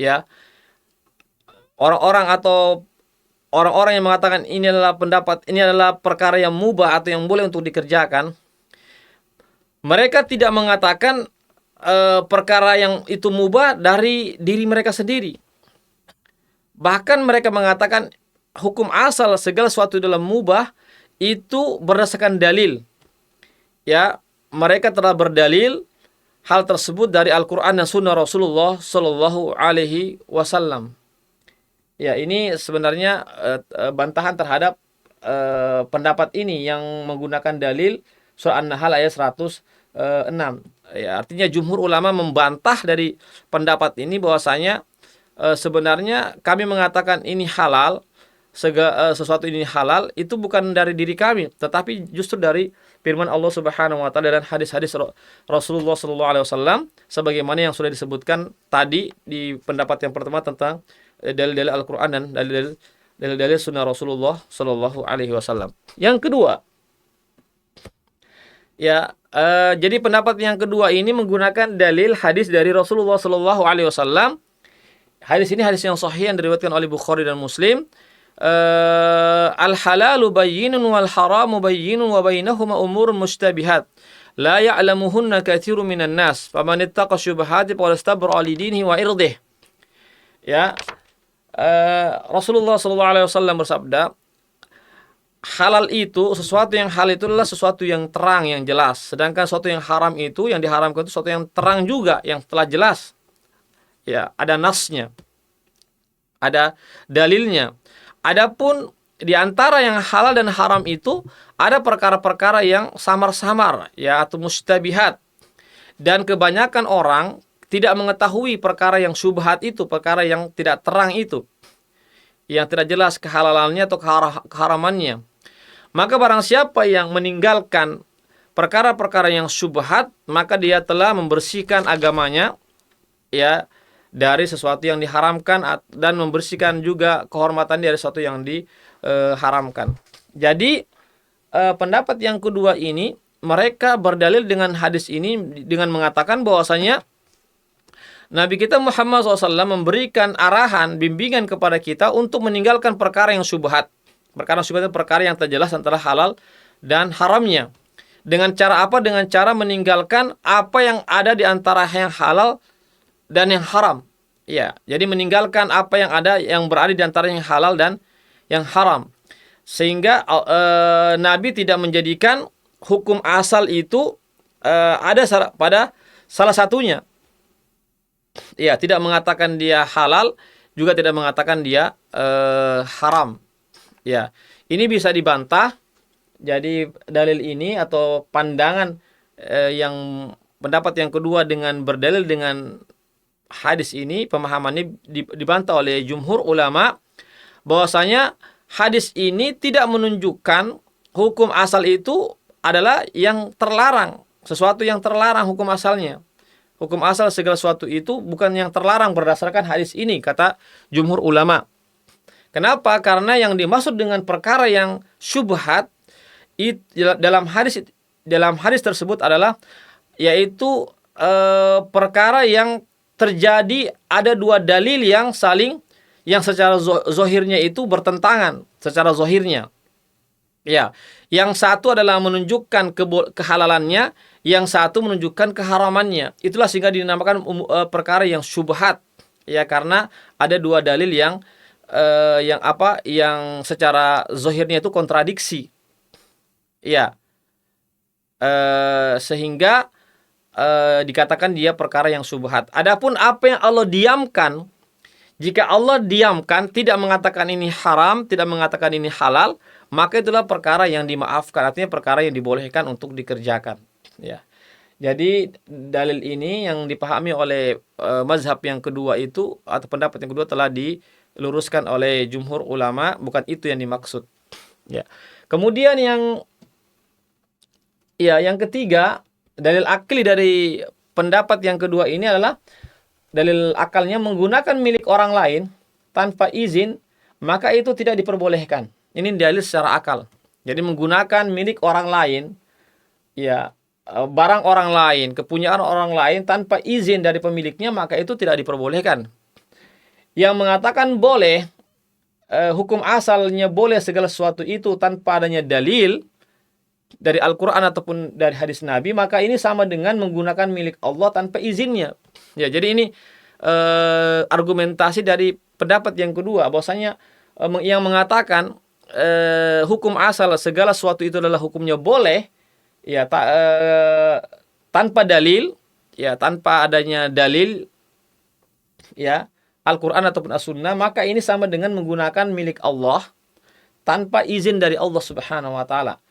ya, orang-orang atau orang-orang yang mengatakan ini adalah pendapat, ini adalah perkara yang mubah atau yang boleh untuk dikerjakan, mereka tidak mengatakan perkara yang itu mubah dari diri mereka sendiri. Bahkan mereka mengatakan hukum asal segala sesuatu dalam mubah itu berdasarkan dalil. Ya, mereka telah berdalil hal tersebut dari Al-Quran dan Sunnah Rasulullah Sallallahu Alaihi Wasallam. Ya, ini sebenarnya bantahan terhadap pendapat ini yang menggunakan dalil surah An-Nahl ayat 106. Ya, artinya jumhur ulama membantah dari pendapat ini bahwasanya sebenarnya kami mengatakan ini halal, sesuatu ini halal itu bukan dari diri kami, tetapi justru dari firman Allah Subhanahu wa taala dan hadis-hadis Rasulullah sallallahu alaihi wasallam sebagaimana yang sudah disebutkan tadi di pendapat yang pertama tentang dalil-dalil Al-Qur'an dan dalil-dalil sunnah Rasulullah sallallahu alaihi wasallam. Yang kedua, ya, jadi pendapat yang kedua ini menggunakan dalil hadis dari Rasulullah sallallahu alaihi wasallam. Hadis ini hadis yang sahih yang diriwayatkan oleh Bukhari dan Muslim. Al-halalu bayyinun wal haramu bayyinun wa bainahuma umurun mushtabihat la ya'lamuhunna katsirun minan nas faman ittaqa syubhati faqad istabra li dinihi wa irdihi. Ya, Rasulullah sallallahu alaihi wasallam bersabda, halal itu, sesuatu yang halal itu adalah sesuatu yang terang, yang jelas. Sedangkan sesuatu yang haram itu, yang diharamkan itu sesuatu yang terang juga, yang telah jelas. Ya, ada nasnya, ada dalilnya. Adapun di antara yang halal dan haram itu ada perkara-perkara yang samar-samar, ya, atau mustabihat. Dan kebanyakan orang tidak mengetahui perkara yang syubhat itu, perkara yang tidak terang itu, yang tidak jelas kehalalannya atau keharamannya. Maka barang siapa yang meninggalkan perkara-perkara yang syubhat, maka dia telah membersihkan agamanya, ya, dari sesuatu yang diharamkan dan membersihkan juga kehormatan dari sesuatu yang diharamkan. Jadi pendapat yang kedua ini mereka berdalil dengan hadis ini dengan mengatakan bahwasanya Nabi kita Muhammad SAW memberikan arahan, bimbingan kepada kita untuk meninggalkan perkara yang syubhat. Perkara syubhat itu perkara yang terjelas antara halal dan haramnya. Dengan cara apa? Dengan cara meninggalkan apa yang ada di antara yang halal dan yang haram. Ya, jadi meninggalkan apa yang ada yang berada di antara yang halal dan yang haram. Sehingga Nabi tidak menjadikan hukum asal itu ada pada salah satunya. Ya, tidak mengatakan dia halal, juga tidak mengatakan dia haram. Ya, ini bisa dibantah. Jadi dalil ini atau pandangan yang pendapat yang kedua dengan berdalil dengan hadis ini, pemahaman ini dibantah oleh jumhur ulama bahwasanya hadis ini tidak menunjukkan hukum asal itu adalah yang terlarang, sesuatu yang terlarang hukum asalnya. Hukum asal segala sesuatu itu bukan yang terlarang berdasarkan hadis ini, kata jumhur ulama. Kenapa? Karena yang dimaksud dengan perkara yang syubhat dalam hadis tersebut adalah yaitu perkara yang terjadi ada dua dalil yang secara zohirnya itu bertentangan secara zohirnya. Ya, yang satu adalah menunjukkan kehalalannya, yang satu menunjukkan keharamannya. Itulah sehingga dinamakan perkara yang syubhat. Ya, karena ada dua dalil yang secara zohirnya itu kontradiksi. Ya, sehingga dikatakan dia perkara yang syubhat. Adapun apa yang Allah diamkan, jika Allah diamkan tidak mengatakan ini haram, tidak mengatakan ini halal, maka itulah perkara yang dimaafkan, artinya perkara yang dibolehkan untuk dikerjakan. Ya. Jadi dalil ini yang dipahami oleh mazhab yang kedua itu atau pendapat yang kedua telah diluruskan oleh jumhur ulama, bukan itu yang dimaksud. Ya. Kemudian yang ketiga, dalil akli dari pendapat yang kedua ini adalah dalil akalnya menggunakan milik orang lain tanpa izin, maka itu tidak diperbolehkan. Ini dalil secara akal. Jadi menggunakan milik orang lain, ya, barang orang lain, kepunyaan orang lain tanpa izin dari pemiliknya, maka itu tidak diperbolehkan. yang mengatakan boleh, hukum asalnya boleh segala sesuatu itu tanpa adanya dalil dari Al-Quran ataupun dari hadis Nabi, maka ini sama dengan menggunakan milik Allah tanpa izinnya. Ya, jadi ini argumentasi dari pendapat yang kedua, bahwasanya yang mengatakan hukum asal segala sesuatu itu adalah hukumnya boleh, ya tanpa dalil, ya tanpa adanya dalil, ya Al-Quran ataupun As-Sunnah, maka ini sama dengan menggunakan milik Allah tanpa izin dari Allah Subhanahu wa taala.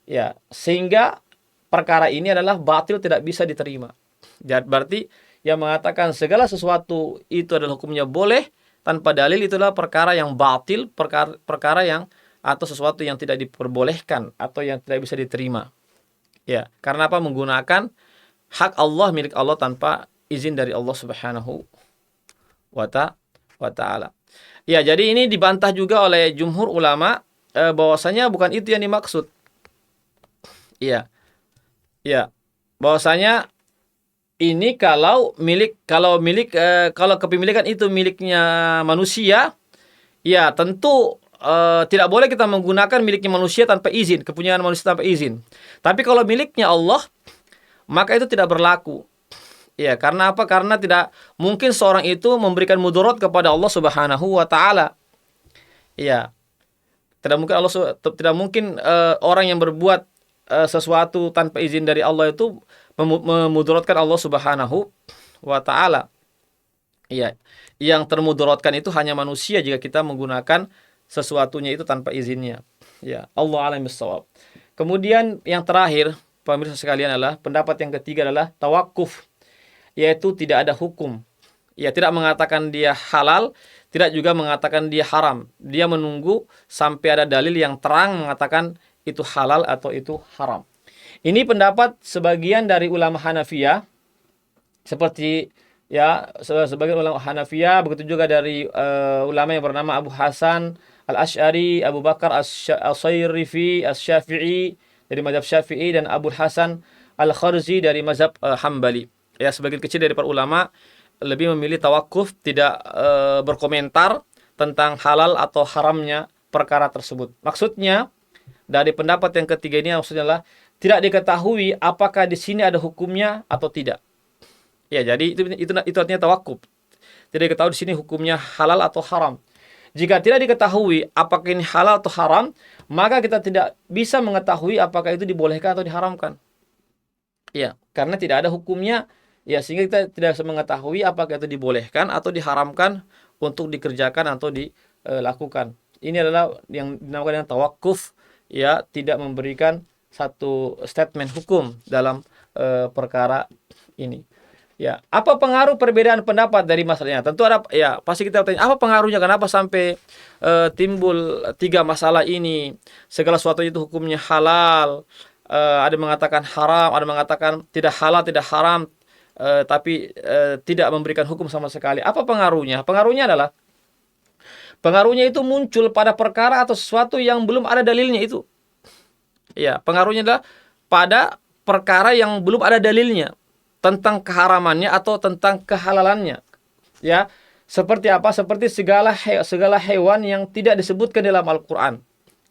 Ya, sehingga perkara ini adalah batil, tidak bisa diterima. Jadi berarti yang mengatakan segala sesuatu itu adalah hukumnya boleh tanpa dalil, itulah perkara yang batil, perkara yang atau sesuatu yang tidak diperbolehkan atau yang tidak bisa diterima. Ya, karena apa? Menggunakan hak Allah, milik Allah tanpa izin dari Allah Subhanahu wa ta'ala. Ya, jadi ini dibantah juga oleh jumhur ulama bahwasanya bukan itu yang dimaksud. Iya. Ya, bahwasanya ini kalau kepemilikan itu miliknya manusia, ya tentu tidak boleh kita menggunakan miliknya manusia tanpa izin, kepunyaan manusia tanpa izin. Tapi kalau miliknya Allah, maka itu tidak berlaku. Ya, karena apa? Karena tidak mungkin seorang itu memberikan mudarat kepada Allah Subhanahu wa taala. Ya. Tidak mungkin orang yang berbuat sesuatu tanpa izin dari Allah itu memudaratkan Allah Subhanahu wa taala. Ya. Yang termudaratkan itu hanya manusia jika kita menggunakan sesuatunya itu tanpa izinnya. Ya, Allah a'lam bissawab. Kemudian yang terakhir, pemirsa sekalian, adalah pendapat yang ketiga adalah tawakuf, yaitu tidak ada hukum. Ya, tidak mengatakan dia halal, tidak juga mengatakan dia haram. Dia menunggu sampai ada dalil yang terang mengatakan itu halal atau itu haram. Ini pendapat sebagian dari ulama Hanafiyah, seperti ya sebagian ulama Hanafiyah, begitu juga dari ulama yang bernama Abu Hasan Al-Asy'ari, Abu Bakar As-Sayrifi, As-Syafi'i dari mazhab Syafi'i, dan Abu Hasan Al-Kharzi dari mazhab Hambali. Ya, sebagian kecil dari para ulama lebih memilih tawakuf, tidak berkomentar tentang halal atau haramnya perkara tersebut. Maksudnya dari pendapat yang ketiga ini maksudnya adalah tidak diketahui apakah di sini ada hukumnya atau tidak. Ya, jadi itu artinya tawakuf. Tidak diketahui di sini hukumnya halal atau haram. Jika tidak diketahui apakah ini halal atau haram, maka kita tidak bisa mengetahui apakah itu dibolehkan atau diharamkan. Ya, karena tidak ada hukumnya, ya sehingga kita tidak bisa mengetahui apakah itu dibolehkan atau diharamkan untuk dikerjakan atau dilakukan. Ini adalah yang dinamakan dengan tawakuf, ya, tidak memberikan satu statement hukum dalam perkara ini. Ya, apa pengaruh perbedaan pendapat dari masalahnya? Tentu ada, ya pasti kita tanya apa pengaruhnya, kenapa sampai timbul tiga masalah ini. Segala sesuatu itu hukumnya halal, ada mengatakan haram, ada mengatakan tidak halal, tidak haram, tapi tidak memberikan hukum sama sekali. Apa pengaruhnya? Pengaruhnya itu muncul pada perkara atau sesuatu yang belum ada dalilnya itu. Ya, pengaruhnya adalah pada perkara yang belum ada dalilnya tentang keharamannya atau tentang kehalalannya. Ya, seperti apa? Seperti segala hewan yang tidak disebutkan dalam Al-Qur'an.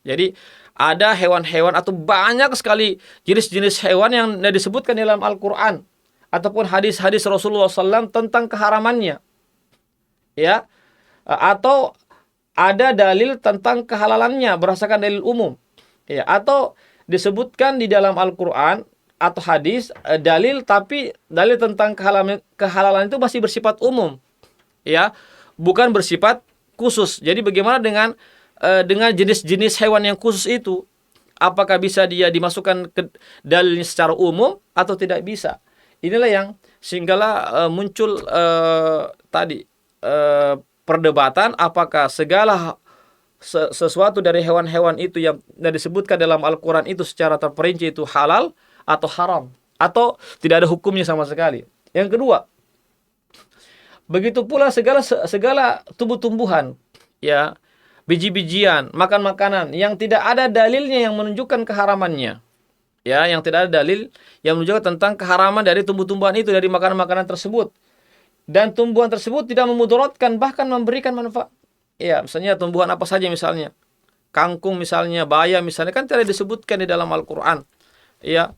Jadi ada hewan-hewan atau banyak sekali jenis-jenis hewan yang tidak disebutkan dalam Al-Qur'an ataupun hadis-hadis Rasulullah SAW tentang keharamannya. Ya, atau ada dalil tentang kehalalannya berdasarkan dalil umum. Ya, atau disebutkan di dalam Al-Qur'an atau hadis dalil, tapi dalil tentang kehalalan itu masih bersifat umum, ya, bukan bersifat khusus. Jadi bagaimana dengan jenis-jenis hewan yang khusus itu? Apakah bisa dia dimasukkan ke dalilnya secara umum atau tidak bisa? Inilah yang sehinggalah muncul tadi perdebatan apakah segala sesuatu dari hewan-hewan itu yang disebutkan dalam Al-Quran itu secara terperinci itu halal atau haram, atau tidak ada hukumnya sama sekali. Yang kedua, begitu pula segala tumbuh-tumbuhan, ya, biji-bijian, makan-makanan yang tidak ada dalilnya yang menunjukkan keharamannya, ya, yang tidak ada dalil yang menunjukkan tentang keharaman dari tumbuh-tumbuhan itu, dari makanan-makanan tersebut. dan tumbuhan tersebut tidak memudaratkan, bahkan memberikan manfaat. Ya, misalnya tumbuhan apa saja, misalnya kangkung, misalnya baya, misalnya, kan tidak disebutkan di dalam Al-Qur'an. Ya,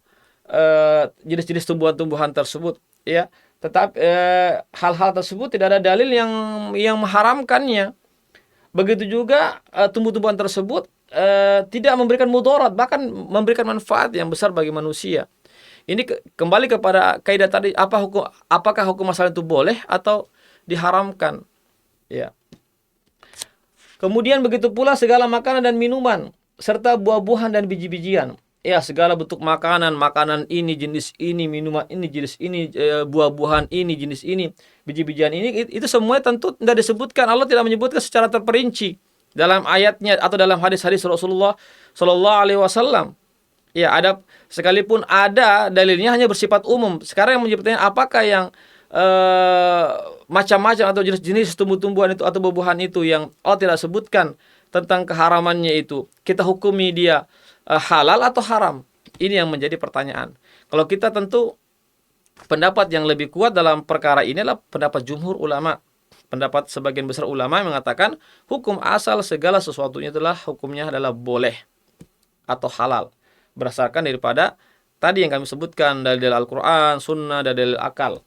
jenis-jenis tumbuhan-tumbuhan tersebut, ya. Tetapi hal-hal tersebut tidak ada dalil yang mengharamkannya. Begitu juga tumbuh-tumbuhan tersebut tidak memberikan mudarat, bahkan memberikan manfaat yang besar bagi manusia. Ini kembali kepada kaidah tadi, apakah hukum asal itu boleh atau diharamkan, ya. Kemudian begitu pula segala makanan dan minuman serta buah-buahan dan biji-bijian. Ya, segala bentuk makanan ini jenis ini, minuman ini jenis ini, buah-buahan ini jenis ini, biji-bijian ini, itu semuanya tentu tidak disebutkan. Allah tidak menyebutkan secara terperinci dalam ayatnya atau dalam hadis-hadis Rasulullah Shallallahu Alaihi Wasallam. Ya, sekalipun ada dalilnya hanya bersifat umum. Sekarang yang menyebutkan apakah yang macam-macam atau jenis-jenis tumbuh-tumbuhan itu atau buah-buahan itu yang Allah tidak sebutkan tentang keharamannya itu, kita hukumi dia halal atau haram. Ini yang menjadi pertanyaan. Kalau kita tentu pendapat yang lebih kuat dalam perkara ini adalah pendapat jumhur ulama. Pendapat sebagian besar ulama yang mengatakan hukum asal segala sesuatunya itulah hukumnya adalah boleh atau halal, berdasarkan daripada tadi yang kami sebutkan dari dalil Al-Quran, Sunnah, dan dalil akal.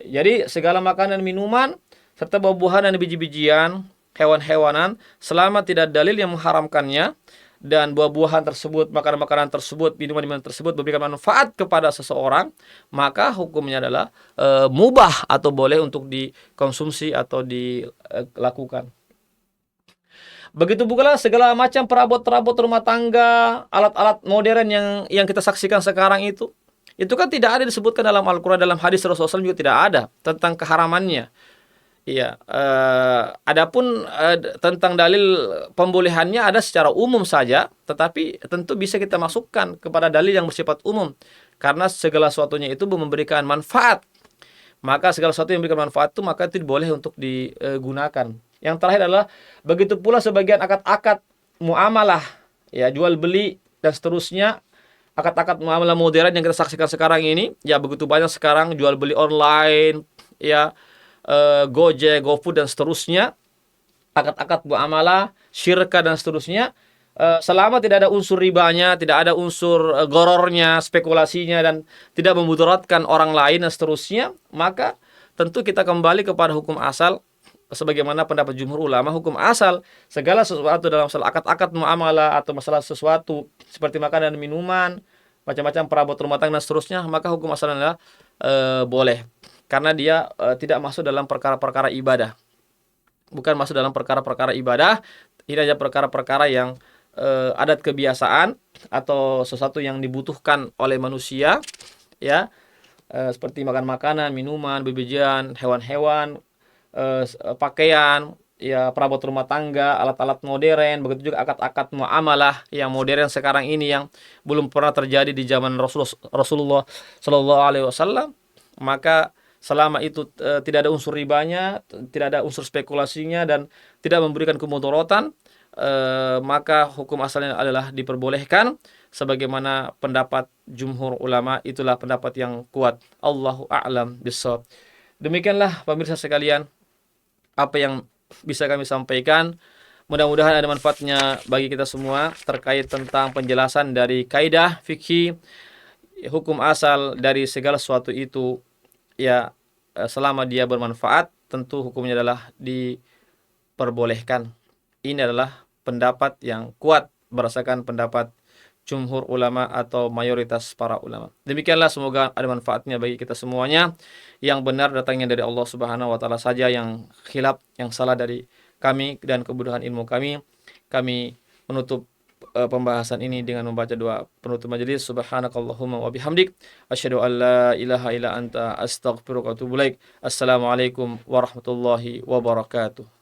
Jadi segala makanan, minuman serta buah-buahan dan biji-bijian, hewan-hewanan, selama tidak dalil yang mengharamkannya, dan buah-buahan tersebut, makanan-makanan tersebut, minuman-minuman tersebut memberikan manfaat kepada seseorang, maka hukumnya adalah mubah atau boleh untuk dikonsumsi atau dilakukan. Begitu pula segala macam perabot-perabot rumah tangga, alat-alat modern yang kita saksikan sekarang itu kan tidak ada disebutkan dalam Al-Quran, dalam hadis Rasulullah SAW juga tidak ada tentang keharamannya. Iya, adapun tentang dalil pembolehannya ada secara umum saja, tetapi tentu bisa kita masukkan kepada dalil yang bersifat umum, karena segala sesuatunya itu memberikan manfaat. Maka segala sesuatu yang memberikan manfaat itu maka itu boleh untuk digunakan. Yang terakhir adalah begitu pula sebagian akad-akad muamalah, ya, jual beli dan seterusnya. Akad-akad muamalah modern yang kita saksikan sekarang ini, ya, begitu banyak sekarang jual beli online, ya, Gojek, GoFood dan seterusnya, akad-akad muamalah, syirka dan seterusnya, selama tidak ada unsur ribanya, tidak ada unsur gorornya, spekulasinya, dan tidak memudaratkan orang lain dan seterusnya, maka tentu kita kembali kepada hukum asal. Sebagaimana pendapat jumhur ulama, hukum asal segala sesuatu dalam masalah akad-akad muamalah atau masalah sesuatu seperti makanan dan minuman, macam-macam perabot rumah tangga dan seterusnya, maka hukum asalnya adalah boleh, karena dia tidak masuk dalam perkara-perkara ibadah. Bukan masuk dalam perkara-perkara ibadah, ini hanya perkara-perkara yang adat kebiasaan atau sesuatu yang dibutuhkan oleh manusia, ya, seperti makan makanan, minuman, bebijian, hewan-hewan, pakaian, ya, perabot rumah tangga, alat-alat modern, begitu juga akad-akad muamalah yang modern sekarang ini yang belum pernah terjadi di zaman Rasulullah Shallallahu Alaihi Wasallam. Maka selama itu tidak ada unsur ribanya, tidak ada unsur spekulasinya, dan tidak memberikan kemudaratan, maka hukum asalnya adalah diperbolehkan. Sebagaimana pendapat jumhur ulama, itulah pendapat yang kuat. Allahu a'lam bishawab. Demikianlah pemirsa sekalian apa yang bisa kami sampaikan. Mudah-mudahan ada manfaatnya bagi kita semua terkait tentang penjelasan dari kaidah fikih hukum asal dari segala sesuatu itu, ya, selama dia bermanfaat, tentu hukumnya adalah diperbolehkan. Ini adalah pendapat yang kuat berdasarkan pendapat jumhur ulama atau mayoritas para ulama. Demikianlah, semoga ada manfaatnya bagi kita semuanya. Yang benar datangnya dari Allah Subhanahu wa taala saja, yang khilaf, yang salah dari kami dan kebutuhan ilmu kami. Kami menutup pembahasan ini dengan membaca doa penutup majelis. Subhanakallahumma wa bihamdik asyhadu an la ilaha illa anta astaghfiruka wa atubu ilaik. Assalamualaikum warahmatullahi wabarakatuh.